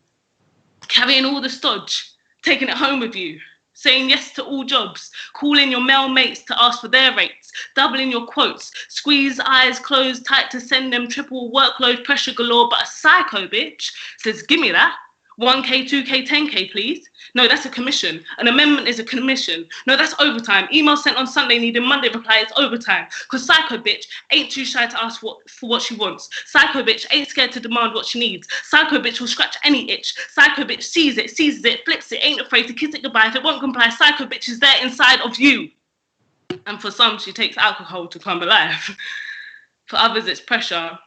Carrying all the stodge, taking it home with you, saying yes to all jobs, calling your male mates to ask for their rates, doubling your quotes, squeeze eyes closed tight to send them triple workload pressure galore, but a psycho bitch says, give me that. 1K, 2K, 10K, please. No, that's a commission. An amendment is a commission. No, that's overtime. Email sent on Sunday needing Monday reply, it's overtime. Because psycho bitch ain't too shy to ask for what she wants. Psycho bitch ain't scared to demand what she needs. Psycho bitch will scratch any itch. Psycho bitch sees it, flips it, ain't afraid to kiss it goodbye. If it won't comply, psycho bitch is there inside of you. And for some, she takes alcohol to come alive. For others, it's pressure.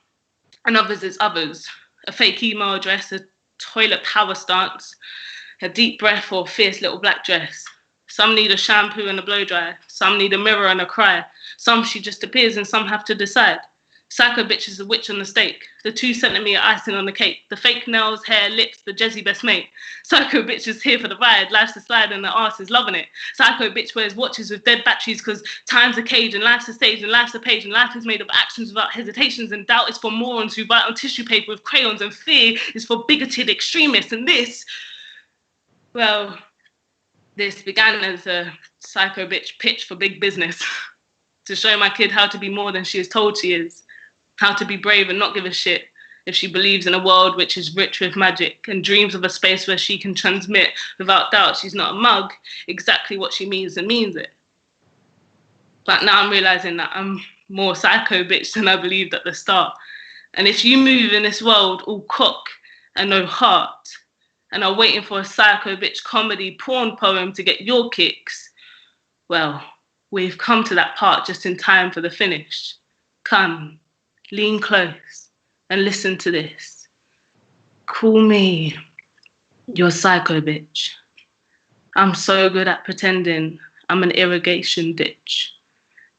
And others, it's others. A fake email address, a toilet power stance, a deep breath, or a fierce little black dress. Some need a shampoo and a blow dry. Some need a mirror and a cry. Some she just appears and some have to decide. Psycho bitch is the witch on the stake, the 2-centimeter icing on the cake, the fake nails, hair, lips, the jazzy best mate. Psycho bitch is here for the ride, life's a slide and the arse is loving it. Psycho bitch wears watches with dead batteries because time's a cage and life's a stage and life's a page and life is made of actions without hesitations, and doubt is for morons who write on tissue paper with crayons, and fear is for bigoted extremists. And this began as a psycho bitch pitch for big business to show my kid how to be more than she is told she is. How to be brave and not give a shit if she believes in a world which is rich with magic and dreams of a space where she can transmit without doubt she's not a mug exactly what she means and means it. But now I'm realizing that I'm more psycho bitch than I believed at the start. And if you move in this world all cock and no heart and are waiting for a psycho bitch comedy porn poem to get your kicks, well, we've come to that part just in time for the finish. Come. Lean close and listen to this. Call me your psycho bitch. I'm so good at pretending I'm an irrigation ditch.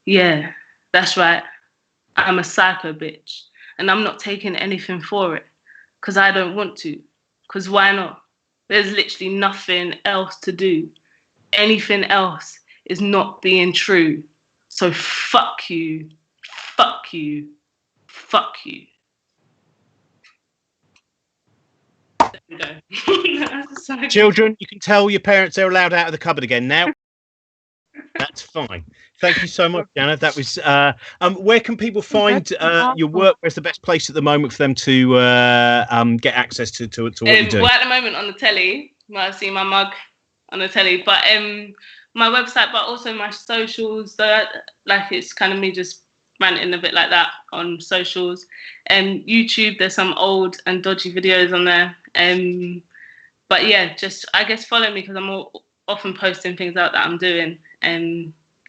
Yeah, that's right. I'm a psycho bitch, and I'm not taking anything for it because I don't want to. Because why not? There's literally nothing else to do. Anything else is not being true. So fuck you, fuck you, fuck you. There we go. Children, you can tell your parents they're allowed out of the cupboard again now. That's fine. Thank you so much, Deanna. That was. Where can people find your work? Where's the best place at the moment for them to get access to what you do? Well, at the moment on the telly, you might have seen my mug on the telly, but my website, but also my socials. Like it's kind of me just ranting a bit like that on socials. YouTube, there's some old and dodgy videos on there. But yeah, just I guess follow me because I'm often posting things out that I'm doing.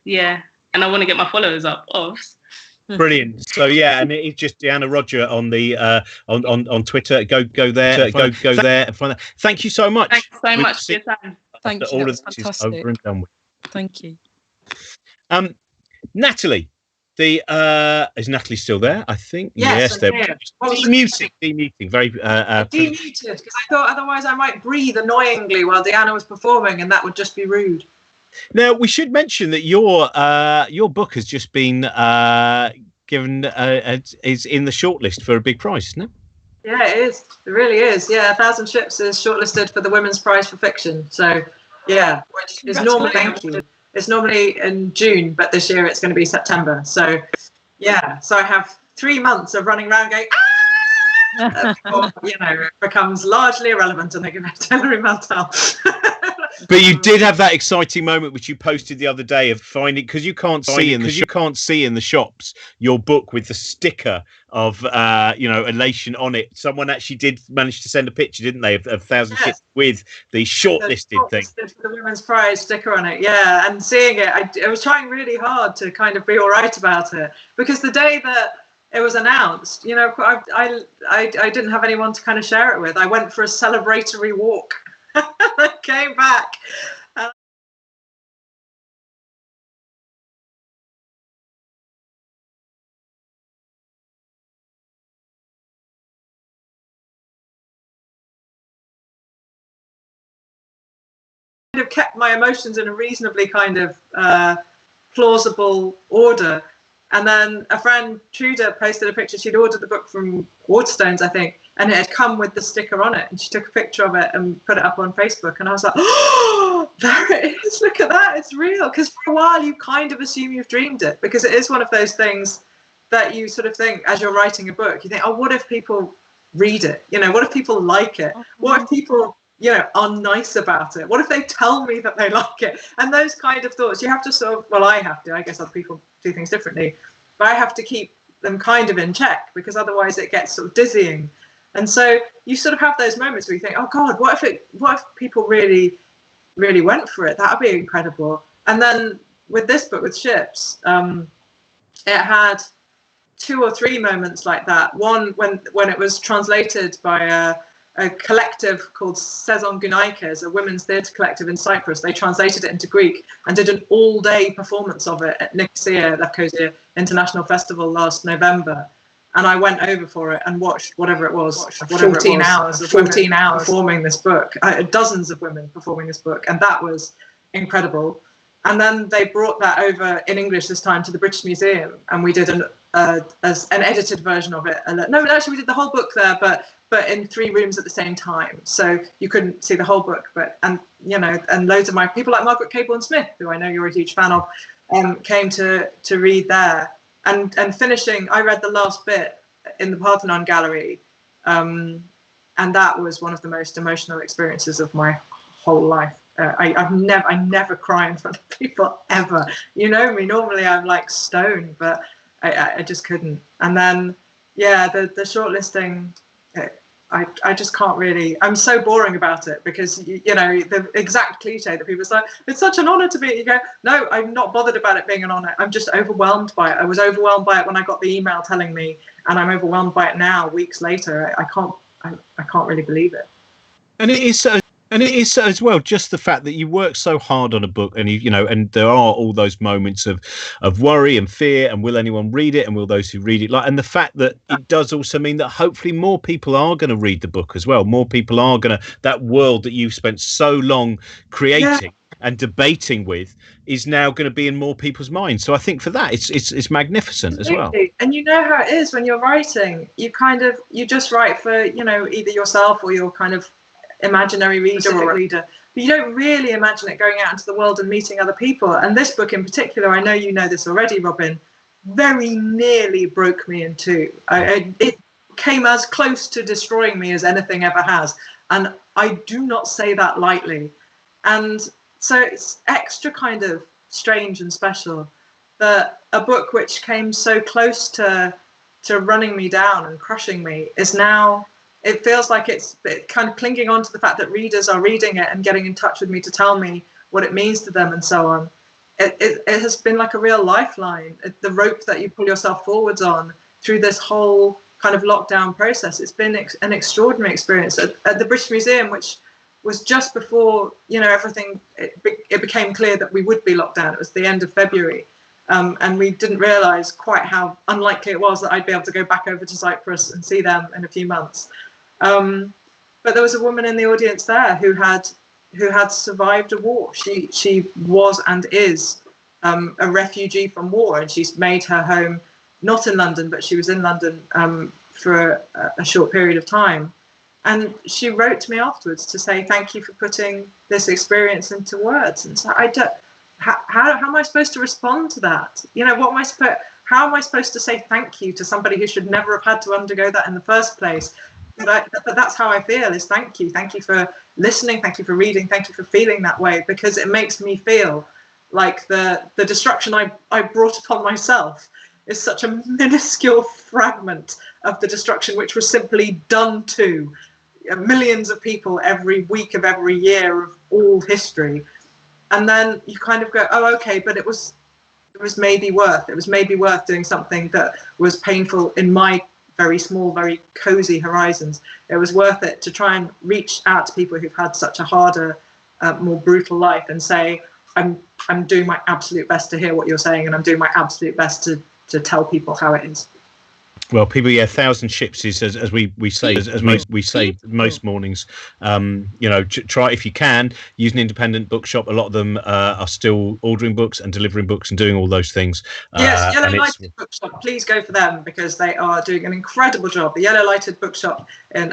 Yeah, and I want to get my followers up. Brilliant. So yeah, and it's just Deanna Rodger on the on Twitter. Go there, go there and find that. Thank you so much. Thanks so much for your time. Thank you. All of this is over and done with. Thank you. Natalie, is Natalie still there? I think yes. There. Demuting. Very demuted because I thought otherwise I might breathe annoyingly while Deanna was performing, and that would just be rude. Now we should mention that your book has just been given is in the shortlist for a big prize, isn't it? Yeah, it is. It really is. Yeah, 1,000 Ships is shortlisted for the Women's Prize for Fiction. So yeah, which is normally it's normally in June, but this year it's going to be September. So yeah, so I have 3 months of running around going before, it becomes largely irrelevant and they give it to Hilary Mantel. But you did have that exciting moment which you posted the other day of finding, because you can't see in the shops your book with the sticker of elation on it. Someone actually did manage to send a picture, didn't they, of 1,000 Ships with the shortlisted thing. The Women's Prize sticker on it, yeah. And seeing it, I was trying really hard to kind of be all right about it, because the day that it was announced, I didn't have anyone to kind of share it with. I went for a celebratory walk. I came back. Kind of kept my emotions in a reasonably kind of plausible order. And then a friend, Truda, posted a picture. She'd ordered the book from Waterstones, I think, and it had come with the sticker on it. And she took a picture of it and put it up on Facebook. And I was like, oh, there it is. Look at that. It's real. Because for a while, you kind of assume you've dreamed it, because it is one of those things that you sort of think as you're writing a book, you think, oh, what if people read it? What if people like it? What if people are nice about it? What if they tell me that they like it? And those kind of thoughts, you have to sort of, well, I have to, I guess other people do things differently, but I have to keep them kind of in check, because otherwise it gets sort of dizzying. And so you sort of have those moments where you think, oh God, what if people really, really went for it? That would be incredible. And then with this book, with Ships, it had 2 or 3 moments like that. One, when it was translated by a collective called Sezon Gunaikes, a women's theatre collective in Cyprus. They translated it into Greek and did an all-day performance of it at Nicosia International Festival last November. And I went over for it and watched whatever it was, 14 hours performing this book, dozens of women performing this book, and that was incredible. And then they brought that over in English this time to the British Museum, and we did an edited version of it. No, actually, we did the whole book there, but in 3 rooms at the same time, so you couldn't see the whole book. And loads of my people like Margaret Cabourn-Smith, who I know you're a huge fan of, came to read there. And finishing, I read the last bit in the Parthenon Gallery, and that was one of the most emotional experiences of my whole life. I never cry in front of people ever. You know me, normally I'm like stone, but I just couldn't. And then, yeah, the shortlisting, I just can't really. I'm so boring about it, because the exact cliche that people say, it's such an honor to be. You go, no, I'm not bothered about it being an honor. I'm just overwhelmed by it. I was overwhelmed by it when I got the email telling me, and I'm overwhelmed by it now, weeks later. I can't really believe it. And it is so. And it is as well just the fact that you work so hard on a book, and and there are all those moments of worry and fear, and will anyone read it, and will those who read it like, and the fact that it does also mean that hopefully more people are going to read the book as well. More people are going to, that world that you've spent so long creating and debating with is now going to be in more people's minds. So I think for that, it's magnificent as well. And you know how it is when you're writing, you just write for, either yourself or your kind of imaginary reader or reader, but you don't really imagine it going out into the world and meeting other people. And this book in particular, I know you know this already, Robin, very nearly broke me in two. It came as close to destroying me as anything ever has, and I do not say that lightly. And so it's extra kind of strange and special that a book which came so close to running me down and crushing me is now, it feels like it's kind of clinging on to the fact that readers are reading it and getting in touch with me to tell me what it means to them and so on. It has been like a real lifeline, the rope that you pull yourself forwards on through this whole kind of lockdown process. It's been an extraordinary experience at the British Museum, which was just before, everything, it became clear that we would be locked down. It was the end of February. And we didn't realise quite how unlikely it was that I'd be able to go back over to Cyprus and see them in a few months. But there was a woman in the audience there who had survived a war. She was and is a refugee from war, and she's made her home not in London, but she was in London for a short period of time. And she wrote to me afterwards to say, thank you for putting this experience into words. And so how am I supposed to respond to that? How am I supposed to say thank you to somebody who should never have had to undergo that in the first place? But that's how I feel, is thank you for listening, thank you for reading, thank you for feeling that way, because it makes me feel like the destruction I brought upon myself is such a minuscule fragment of the destruction which was simply done to millions of people every week of every year of all history. And then you kind of go, oh, okay, but it was maybe worth doing something that was painful in my very small, very cozy horizons. It was worth it to try and reach out to people who've had such a harder, more brutal life and say, I'm doing my absolute best to hear what you're saying, and I'm doing my absolute best to tell people how it is. Well, people, 1,000 ships is as we say most mornings. Try if you can use an independent bookshop. A lot of them are still ordering books and delivering books and doing all those things. Yes, Yellow Lighted Bookshop. Please go for them because they are doing an incredible job. The Yellow Lighted Bookshop in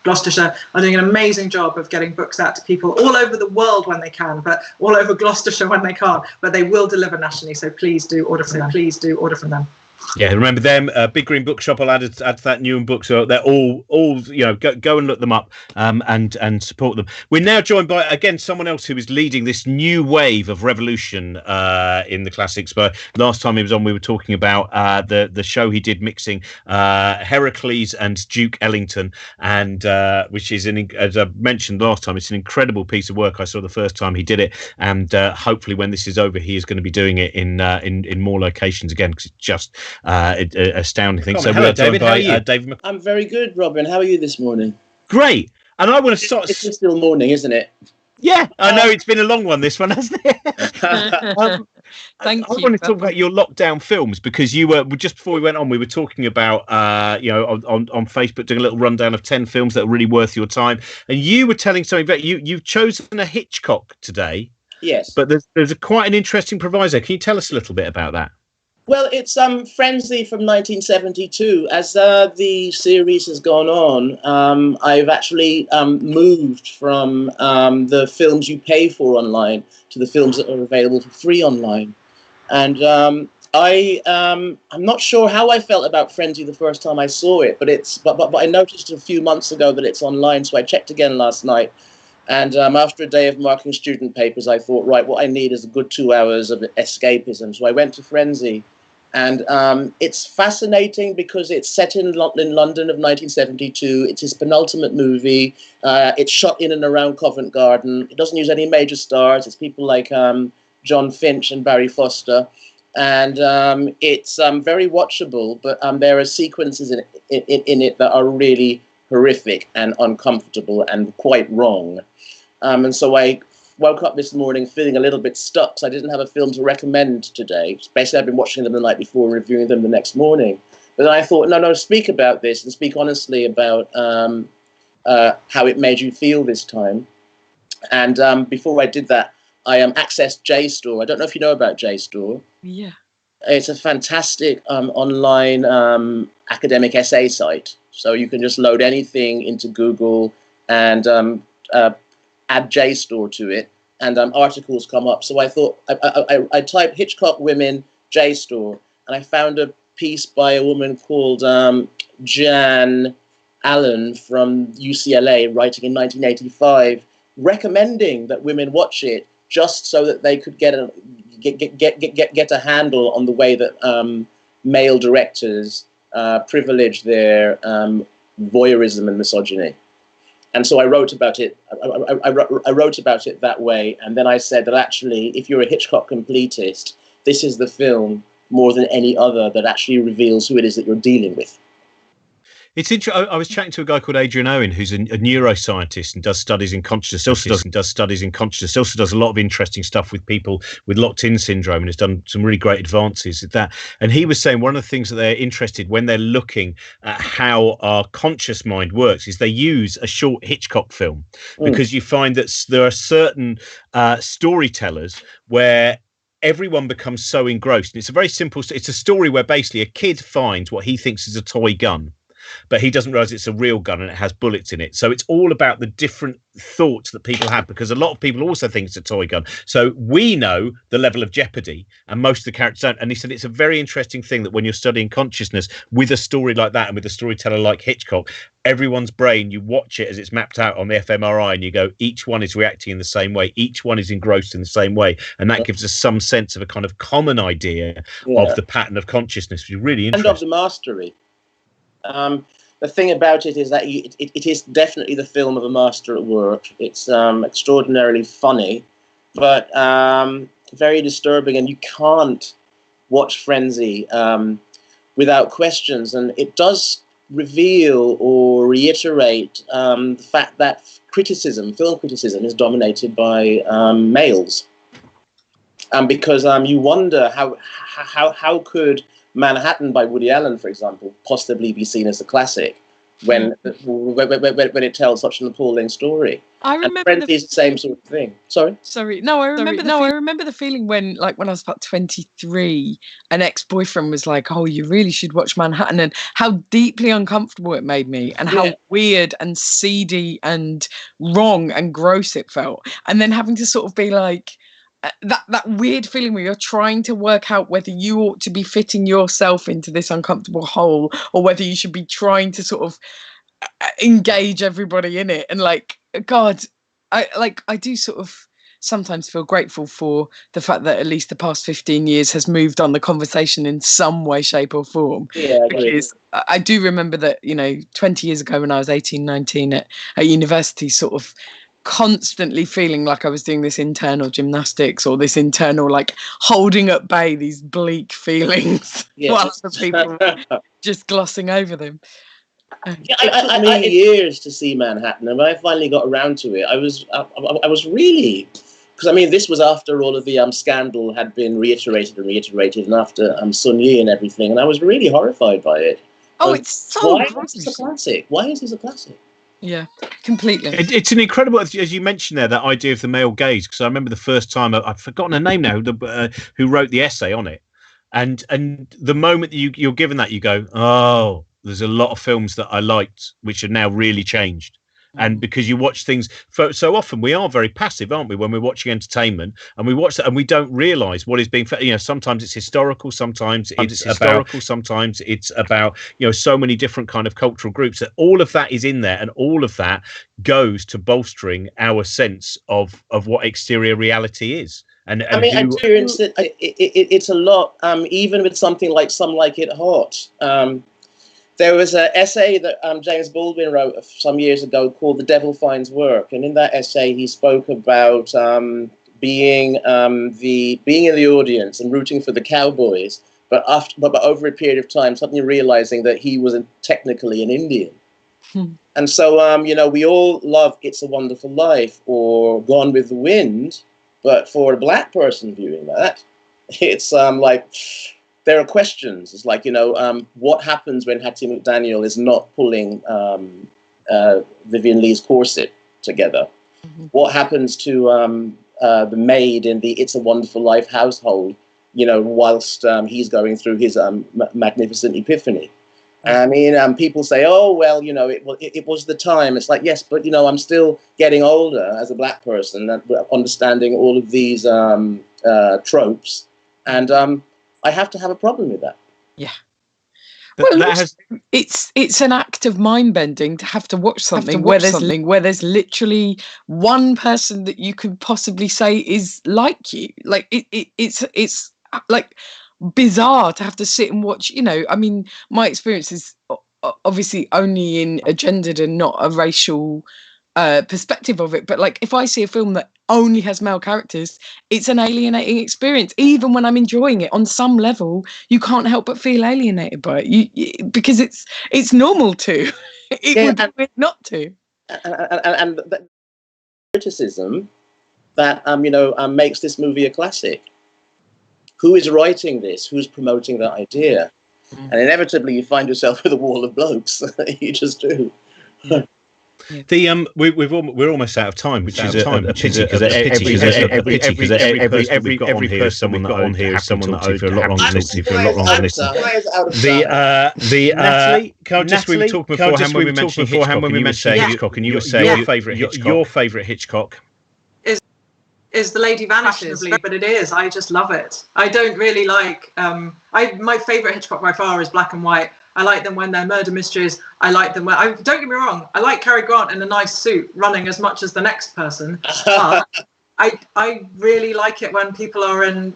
Gloucestershire are doing an amazing job of getting books out to people all over the world when they can, but all over Gloucestershire when they can't. But they will deliver nationally, so please do order from them. Yeah, remember them. Big Green Bookshop. I'll add to that. Newham Books. So they're all go and look them up and support them. We're now joined by again someone else who is leading this new wave of revolution in the classics. But last time he was on, we were talking about the show he did mixing Heracles and Duke Ellington, and which is as I mentioned last time, it's an incredible piece of work. I saw the first time he did it, and hopefully when this is over, he is going to be doing it in more locations again, because it's just astounding thing. So hello, we're David. joined by How are you? David. I'm very good, Robin. How are you this morning? Great. And I want to start. It's still morning, isn't it? Yeah, I know it's been a long one. This one, hasn't it? Thank you. I want to talk about your lockdown films, because you were just before we went on. We were talking about on Facebook, doing a little rundown of 10 films that are really worth your time, and you were telling something about you've chosen a Hitchcock today. Yes, but there's quite an interesting proviso. Can you tell us a little bit about that? Well, it's Frenzy from 1972. As the series has gone on, I've actually moved from the films you pay for online to the films that are available for free online. And I'm not sure how I felt about Frenzy the first time I saw it, but I noticed a few months ago that it's online, so I checked again last night. And after a day of marking student papers, I thought, right, what I need is a good 2 hours of escapism. So I went to Frenzy. And it's fascinating because it's set in London of 1972. It's his penultimate movie. It's shot in and around Covent Garden. It doesn't use any major stars. It's people like John Finch and Barry Foster. And it's very watchable, but there are sequences in it that are really horrific and uncomfortable and quite wrong. And so I woke up this morning feeling a little bit stuck. So I didn't have a film to recommend today. Basically, I've been watching them the night before and reviewing them the next morning. But then I thought, no, speak about this and speak honestly about how it made you feel this time. And before I did that, I accessed JSTOR. I don't know if you know about JSTOR. Yeah. It's a fantastic online academic essay site. So you can just load anything into Google and add JSTOR to it, and articles come up. So I thought, I typed Hitchcock women JSTOR, and I found a piece by a woman called Jan Allen from UCLA, writing in 1985, recommending that women watch it just so that they could get a handle on the way that male directors privilege their voyeurism and misogyny. And so I wrote about it. I wrote about it that way, and then I said that actually, if you're a Hitchcock completist, this is the film more than any other that actually reveals who it is that you're dealing with. It's interesting. I was chatting to a guy called Adrian Owen, who's a neuroscientist and does studies in consciousness. Also does a lot of interesting stuff with people with locked-in syndrome, and has done some really great advances at that. And he was saying one of the things that they're interested when they're looking at how our conscious mind works is they use a short Hitchcock film, because you find that there are certain storytellers where everyone becomes so engrossed. And it's a very simple. It's a story where basically a kid finds what he thinks is a toy gun, but he doesn't realize it's a real gun and it has bullets in it. So it's all about the different thoughts that people have, because a lot of people also think it's a toy gun. So we know the level of jeopardy, and most of the characters don't. And he said it's a very interesting thing that when you're studying consciousness with a story like that and with a storyteller like Hitchcock, everyone's brain, you watch it as it's mapped out on the fMRI and you go, each one is reacting in the same way. Each one is engrossed in the same way. And that gives us some sense of a kind of common idea of the pattern of consciousness, which is really interesting. And of the mastery. The thing about it is that it is definitely the film of a master at work. It's extraordinarily funny, but very disturbing, and you can't watch Frenzy without questions. And it does reveal or reiterate the fact that film criticism is dominated by males. Because you wonder how could Manhattan by Woody Allen, for example, possibly be seen as a classic when it tells such an appalling story. I remember Frenzy is the same sort of thing. Sorry. No, I remember the feeling when I was about 23, an ex-boyfriend was like, "Oh, you really should watch Manhattan," and how deeply uncomfortable it made me, and how weird and seedy and wrong and gross it felt, and then having to sort of be like, that weird feeling where you're trying to work out whether you ought to be fitting yourself into this uncomfortable hole or whether you should be trying to sort of engage everybody in it. And God, I do sort of sometimes feel grateful for the fact that at least the past 15 years has moved on the conversation in some way, shape or form. Yeah, because I do remember that, 20 years ago when I was 18, 19 at university, sort of constantly feeling like I was doing this internal gymnastics or this internal holding at bay these bleak feelings while other people were just glossing over them. It took me years to see Manhattan, and when I finally got around to it, I was really, because this was after all of the scandal had been reiterated, and after Sun Yi and everything, and I was really horrified by it. It's so why is this a classic? Why is this a classic? Yeah, completely. It's an incredible, as you mentioned there, that idea of the male gaze, because I remember the first time, I've forgotten her name now, who wrote the essay on it. And the moment that you're given that, you go, oh, there's a lot of films that I liked, which are now really changed. And because you watch things so often, we are very passive, aren't we, when we're watching entertainment, and we watch that and we don't realise what is being, sometimes it's historical, sometimes it's about so many different kind of cultural groups, that all of that is in there, and all of that goes to bolstering our sense of what exterior reality is. And I experience that it's a lot, even with something like Some Like It Hot. There was an essay that James Baldwin wrote some years ago called "The Devil Finds Work," and in that essay he spoke about being in the audience and rooting for the Cowboys, but over a period of time suddenly realizing that he was technically an Indian. And so, we all love It's a Wonderful Life or Gone with the Wind, but for a black person viewing that, it's like there are questions. It's like, what happens when Hattie McDaniel is not pulling Vivian Lee's corset together? Mm-hmm. What happens to the maid in the It's a Wonderful Life household, whilst he's going through his magnificent epiphany? I mean, people say, oh, well, it was the time. It's like, yes, but, I'm still getting older as a black person, understanding all of these tropes. And I have to have a problem with that. Yeah. Well, it's an act of mind bending to have to watch something where there's literally one person that you could possibly say is like you. Like it's like bizarre to have to sit and watch. I mean, my experience is obviously only in a gendered and not a racial perspective of it. But like, if I see a film that only has male characters, it's an alienating experience. Even when I'm enjoying it on some level, you can't help but feel alienated by it because it's normal to. It would be weird not to. And the criticism that makes this movie a classic. Who is writing this? Who's promoting that idea? And inevitably, you find yourself with a wall of blokes. You just do. Yeah. We're almost out of time, which is a pity because every person we've got on here is someone that I've for a lot longer than Natalie, we were talking beforehand when we mentioned Hitchcock, and you were saying your favourite Hitchcock is The Lady Vanishes, but it is. I just love it. I don't really like. My favourite Hitchcock by far is Black and White. I like them when they're murder mysteries. I like them when. Don't get me wrong. I like Cary Grant in a nice suit, running as much as the next person. But I really like it when people are in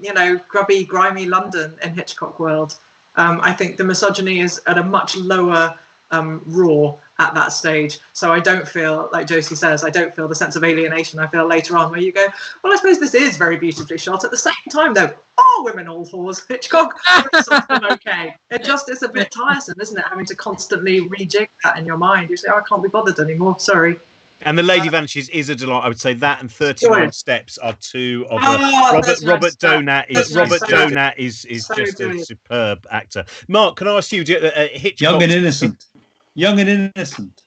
grubby, grimy London in Hitchcock world. I think the misogyny is at a much lower raw at that stage. So I don't feel, like Josie says, I don't feel the sense of alienation I feel later on where you go, well, I suppose this is very beautifully shot. At the same time, though, are women all whores? Hitchcock, okay. It just is a bit tiresome, isn't it? Having to constantly rejig that in your mind. You say, I can't be bothered anymore. Sorry. And The Lady Vanishes is a delight. I would say that and 39 Steps are two of Robert Donat is just a superb actor. Mark, can I ask you, Hitchcock? Young and Innocent.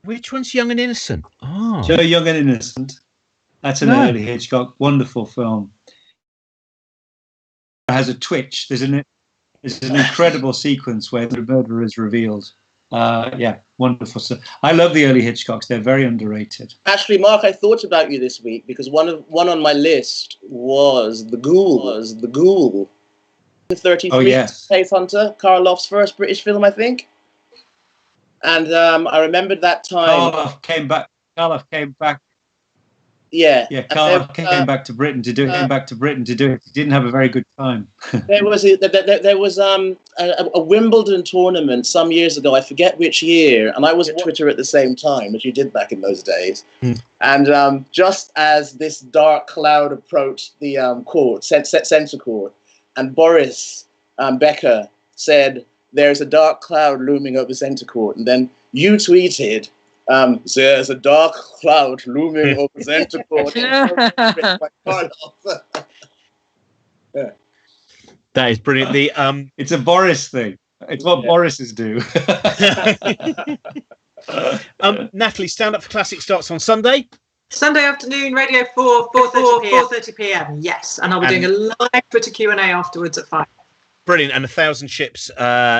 Which one's Young and Innocent? Oh, Joe, Young and Innocent. That's an early Hitchcock, wonderful film. It has a twitch. There's an incredible sequence where the murderer is revealed. Wonderful. So I love the early Hitchcocks. They're very underrated. Actually, Mark, I thought about you this week because one on my list was The Ghoul. 33, Faith Hunter, Karloff's first British film, I think. And I remembered that time. Karloff came back. Yeah. Karloff came back to Britain to do it. He didn't have a very good time. There was a Wimbledon tournament some years ago. I forget which year, and I was at Twitter at the same time, as you did back in those days. And just as this dark cloud approached the centre court, and Boris Becker said, "There's a dark cloud looming over centre court," and then you tweeted, "There's a dark cloud looming over centre court." That is brilliant. It's a Boris thing. It's what Borises do. Natalie, Stand Up for Classic starts on Sunday. Sunday afternoon, Radio 4, 4:30 p.m. Yes, and I'll be doing a live Twitter Q&A afterwards at 5. Brilliant. And 1,000 Ships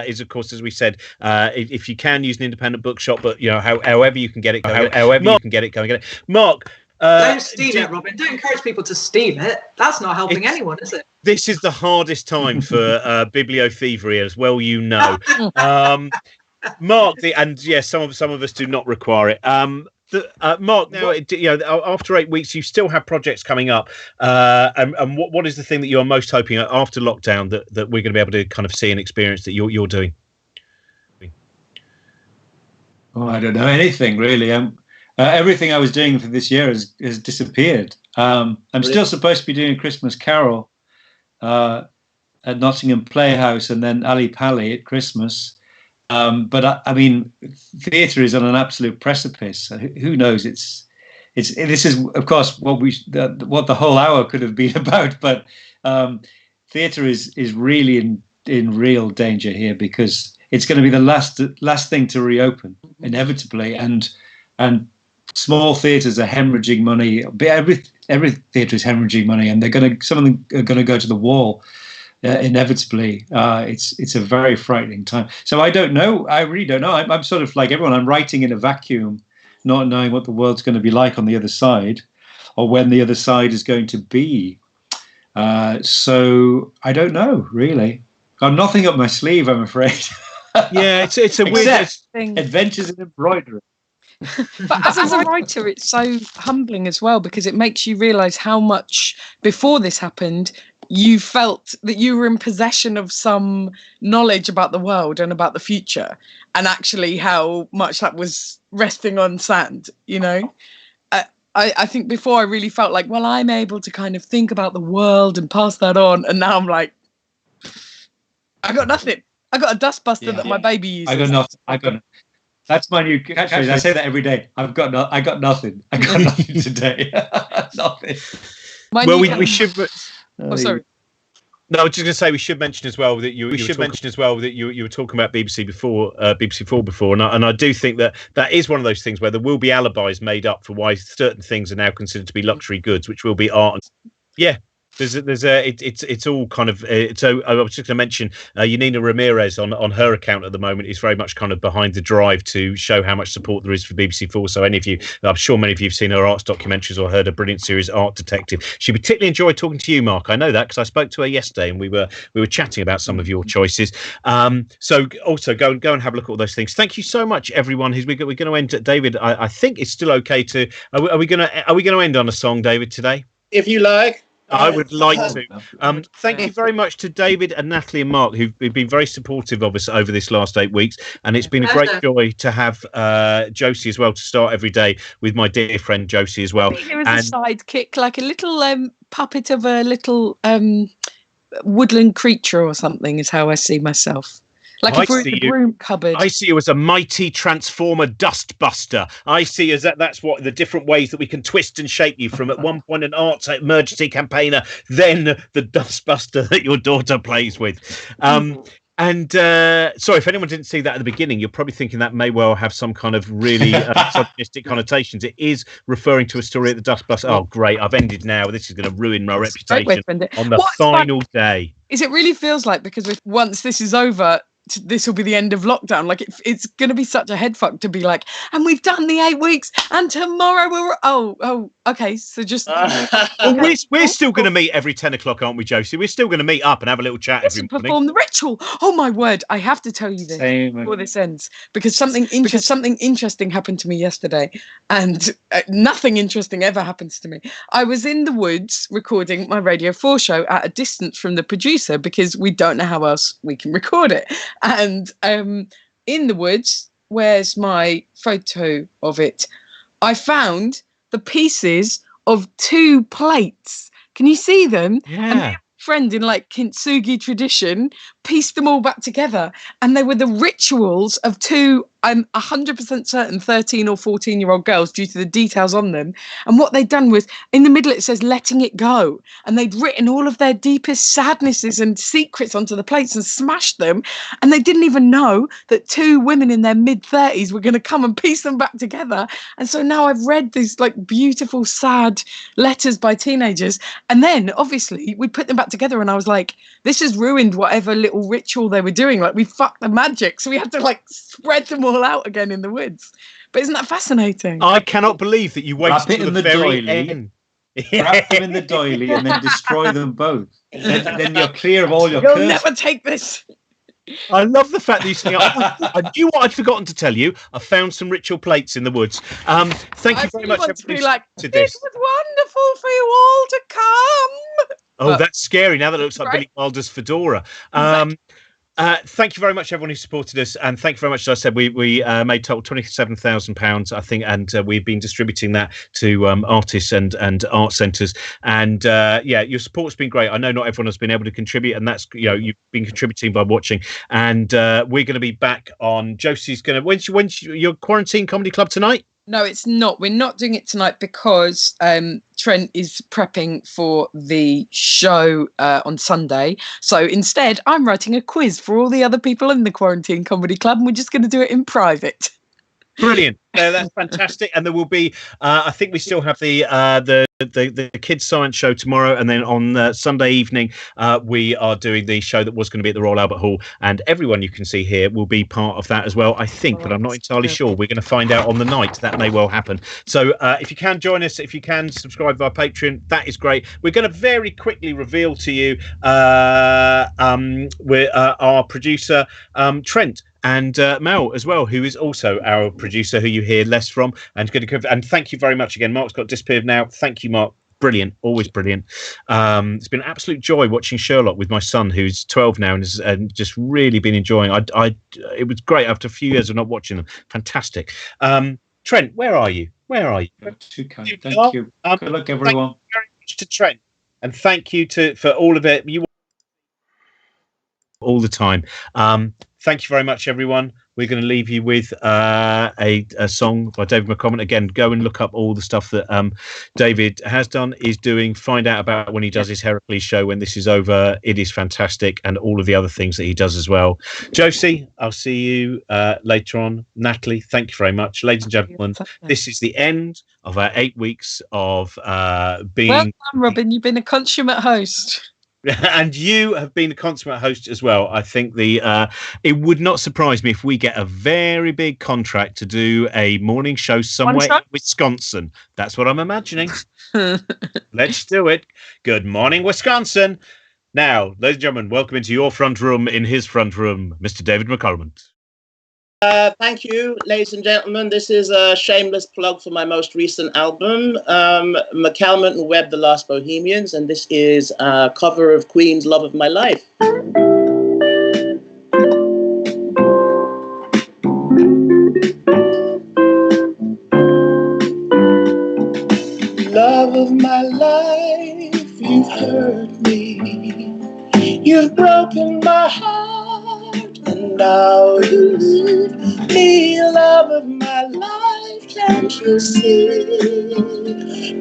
is, of course, as we said, if you can use an independent bookshop, but however you can get it, go and get it. Mark, don't steal it, Robin. Don't encourage people to steal it. That's not helping anyone, is it? This is the hardest time for bibliothefevery, as well you know. Mark, some of us do not require it. Mark, now after 8 weeks, you still have projects coming up, and what is the thing that you're most hoping after lockdown that we're going to be able to kind of see and experience that you're doing? Oh, I don't know anything really. Everything I was doing for this year has disappeared. I'm still supposed to be doing a Christmas Carol at Nottingham Playhouse and then Ali Pali at Christmas. But I mean, theatre is on an absolute precipice. So who knows? This is, of course, what the whole hour could have been about. But theatre is really in real danger here, because it's going to be the last thing to reopen inevitably, and small theatres are hemorrhaging money. Every theatre is hemorrhaging money, and some of them are going to go to the wall inevitably. It's a very frightening time. So I don't know. I really don't know. I'm sort of like everyone. I'm writing in a vacuum, not knowing what the world's going to be like on the other side, or when the other side is going to be. So I don't know, really. Got nothing up my sleeve, I'm afraid. Yeah, it's a weird thing. Adventures in embroidery. But as a writer, it's so humbling as well, because it makes you realise how much before this happened you felt that you were in possession of some knowledge about the world and about the future, and actually how much that was resting on sand, you know. I think before I really felt like, well, I'm able to kind of think about the world and pass that on, and now I'm like, I got nothing. I got a dustbuster that my baby uses. I got nothing. That's my new catchphrase. I say that every day. I got nothing. I got nothing today. Nothing. We should. Oh, sorry. No, I was just going to say we should mention as well that you were talking about BBC before, BBC 4 before, and I do think that is one of those things where there will be alibis made up for why certain things are now considered to be luxury goods, which will be art. Yeah. It's all kind of so I was just going to mention Yanina Ramirez on her account at the moment is very much kind of behind the drive to show how much support there is for BBC4. So any of you, I'm sure many of you have seen her arts documentaries or heard her brilliant series Art Detective. She particularly enjoyed talking to you, Mark. I know that because I spoke to her yesterday and we were chatting about some of your choices. So also go and have a look at all those things. Thank you so much, everyone. We're going to end. David, I think it's still okay to. Are we going to end on a song, David, today? If you like. I would like to. Thank you very much to David and Natalie and Mark, who've been very supportive of us over this last 8 weeks. And it's been a great joy to have Josie as well, to start every day with my dear friend Josie as well. Here is a sidekick, like a little puppet of a little woodland creature or something, is how I see myself. Like if we're in the broom cupboard. I see you as a mighty transformer dustbuster. I see as that's what the different ways that we can twist and shape you from at one point an arts emergency campaigner, then the dustbuster that your daughter plays with. And sorry, if anyone didn't see that at the beginning, you're probably thinking that may well have some kind of really misogynistic connotations. It is referring to a story at the dustbuster. Oh, great. I've ended now. This is going to ruin my reputation on the final day. Is it really feels like, because once this is over, this will be the end of lockdown. Like it's going to be such a head fuck to be like, and we've done the 8 weeks, and tomorrow we're okay. So just well, we're still going to meet every 10 o'clock, aren't we, Josie? We're still going to meet up and have a little chat every morning. Perform the ritual. Oh my word! I have to tell you this before this ends, because something interesting happened to me yesterday, and nothing interesting ever happens to me. I was in the woods recording my Radio 4 show at a distance from the producer, because we don't know how else we can record it. And in the woods, where's my photo of it? I found the pieces of 2 plates. Can you see them? Yeah. And my friend in like kintsugi tradition pieced them all back together, and they were the rituals of 2, I'm 100% certain, 13 or 14-year-old girls, due to the details on them. And what they'd done was, in the middle it says letting it go, and they'd written all of their deepest sadnesses and secrets onto the plates and smashed them, and they didn't even know that 2 women in their mid-30s were going to come and piece them back together. And so now I've read these like beautiful sad letters by teenagers, and then obviously we put them back together, and I was like, this has ruined whatever little ritual they were doing. Like, we fucked the magic, so we had to like spread them all out again in the woods. But isn't that fascinating? I cannot believe that you waited till the very end. Wrap them in the doily and then destroy them both. Then you're clear of all your You'll curses. never take this. I love the fact that you say, I knew what I'd forgotten to tell you. I found some ritual plates in the woods. Thank you very much. Want to be like, to it this. was wonderful for you all to come. Oh, that's scary. Now that it looks like Right. Billy Wilder's fedora. Thank you very much, everyone who supported us, and thank you very much. As I said, we made total £27,000, I think, and we've been distributing that to artists and art centres. And your support's been great. I know not everyone has been able to contribute, and that's you've been contributing by watching. And we're going to be back on. Josie's going to when's your quarantine comedy club tonight? No, it's not. We're not doing it tonight because Trent is prepping for the show on Sunday. So instead, I'm writing a quiz for all the other people in the Quarantine Comedy Club, and we're just going to do it in private. Brilliant. That's fantastic. And there will be, I think we still have the kids' science show tomorrow, and then on Sunday evening we are doing the show that was going to be at the Royal Albert Hall, and everyone you can see here will be part of that as well, I think, but I'm not entirely sure. We're going to find out on the night. That may well happen. So if you can join us, if you can subscribe via Patreon, that is great. We're going to very quickly reveal to you our producer Trent and Mel as well, who is also our producer, who you hear less from, and thank you very much again. Mark's got disappeared now. Thank you, Mark. Brilliant, always brilliant. It's been an absolute joy watching Sherlock with my son, who's 12 now, and has just really been enjoying. It was great after a few years of not watching them. Fantastic. Trent, where are you? Too kind. Thank you. Good luck, everyone. Thank you very much to Trent, and thank you for all of it. You all the time. Thank you very much, everyone. We're going to leave you with a song by David McAlmont. Again, go and look up all the stuff that David has done, is doing. Find out about when he does his Heracles show when this is over. It is fantastic, and all of the other things that he does as well. Josie, I'll see you later on. Natalie, thank you very much. Ladies and gentlemen, this is the end of our 8 weeks of being... Well done, Robin. You've been a consummate host. And you have been a consummate host as well. I think it would not surprise me if we get a very big contract to do a morning show somewhere in Wisconsin. That's what I'm imagining. Let's do it. Good morning, Wisconsin. Now, ladies and gentlemen, welcome into your front room, in his front room, Mr. David McAlmont. Thank you, ladies and gentlemen. This is a shameless plug for my most recent album, McAlmont and Webb, The Last Bohemians, and this is a cover of Queen's Love of My Life. Love of my life, you've hurt me, you've broken my heart, and now you leave me. Love of my life, can't you see?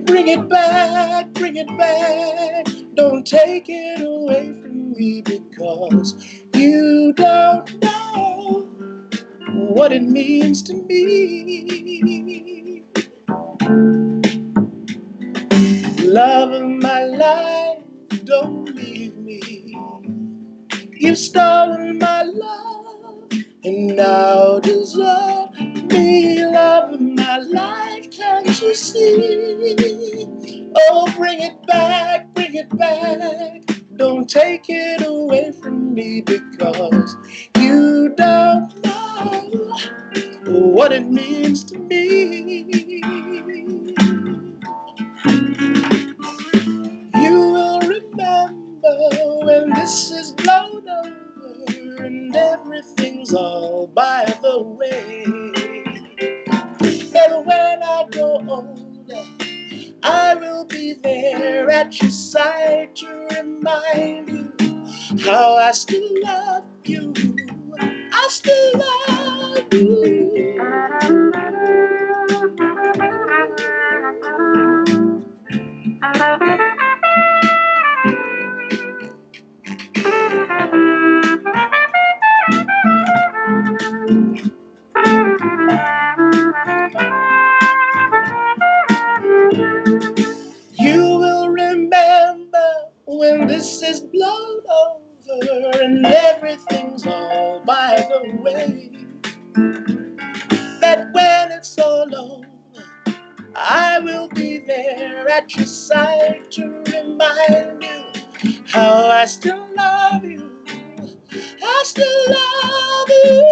Bring it back, don't take it away from me, because you don't know what it means to me. Love of my life, don't leave me. You've stolen my love and now desert me. Love of my life, can't you see? Oh, bring it back, don't take it away from me, because you don't know what it means to me. You will remember when this is blown over and everything's all by the way. And when I grow older, I will be there at your side to remind you how I still love you. I still love you. You will remember when this is blown over and everything's all by the way, that when it's all over, I will be there at your side to remind you how I still love you. I still love you.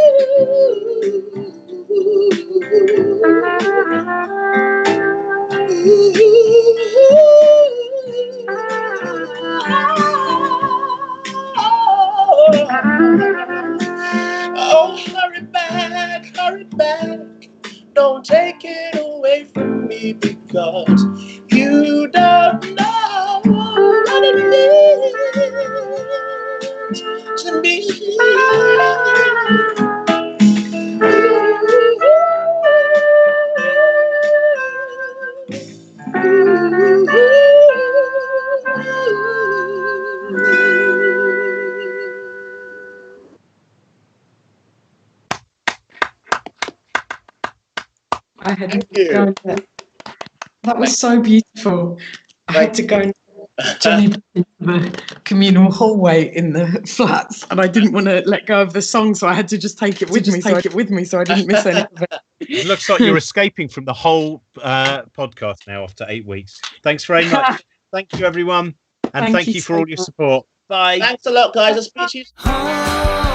had to go there. That was so beautiful. I had to go and journey back into the communal hallway in the flats, and I didn't want to let go of the song, so I had to just take it with me. So I didn't miss any of it. It looks like you're escaping from the whole podcast now after 8 weeks. Thanks very much. Thank you, everyone, and thank you for all your support. Bye. Thanks a lot, guys. I'll speak to you.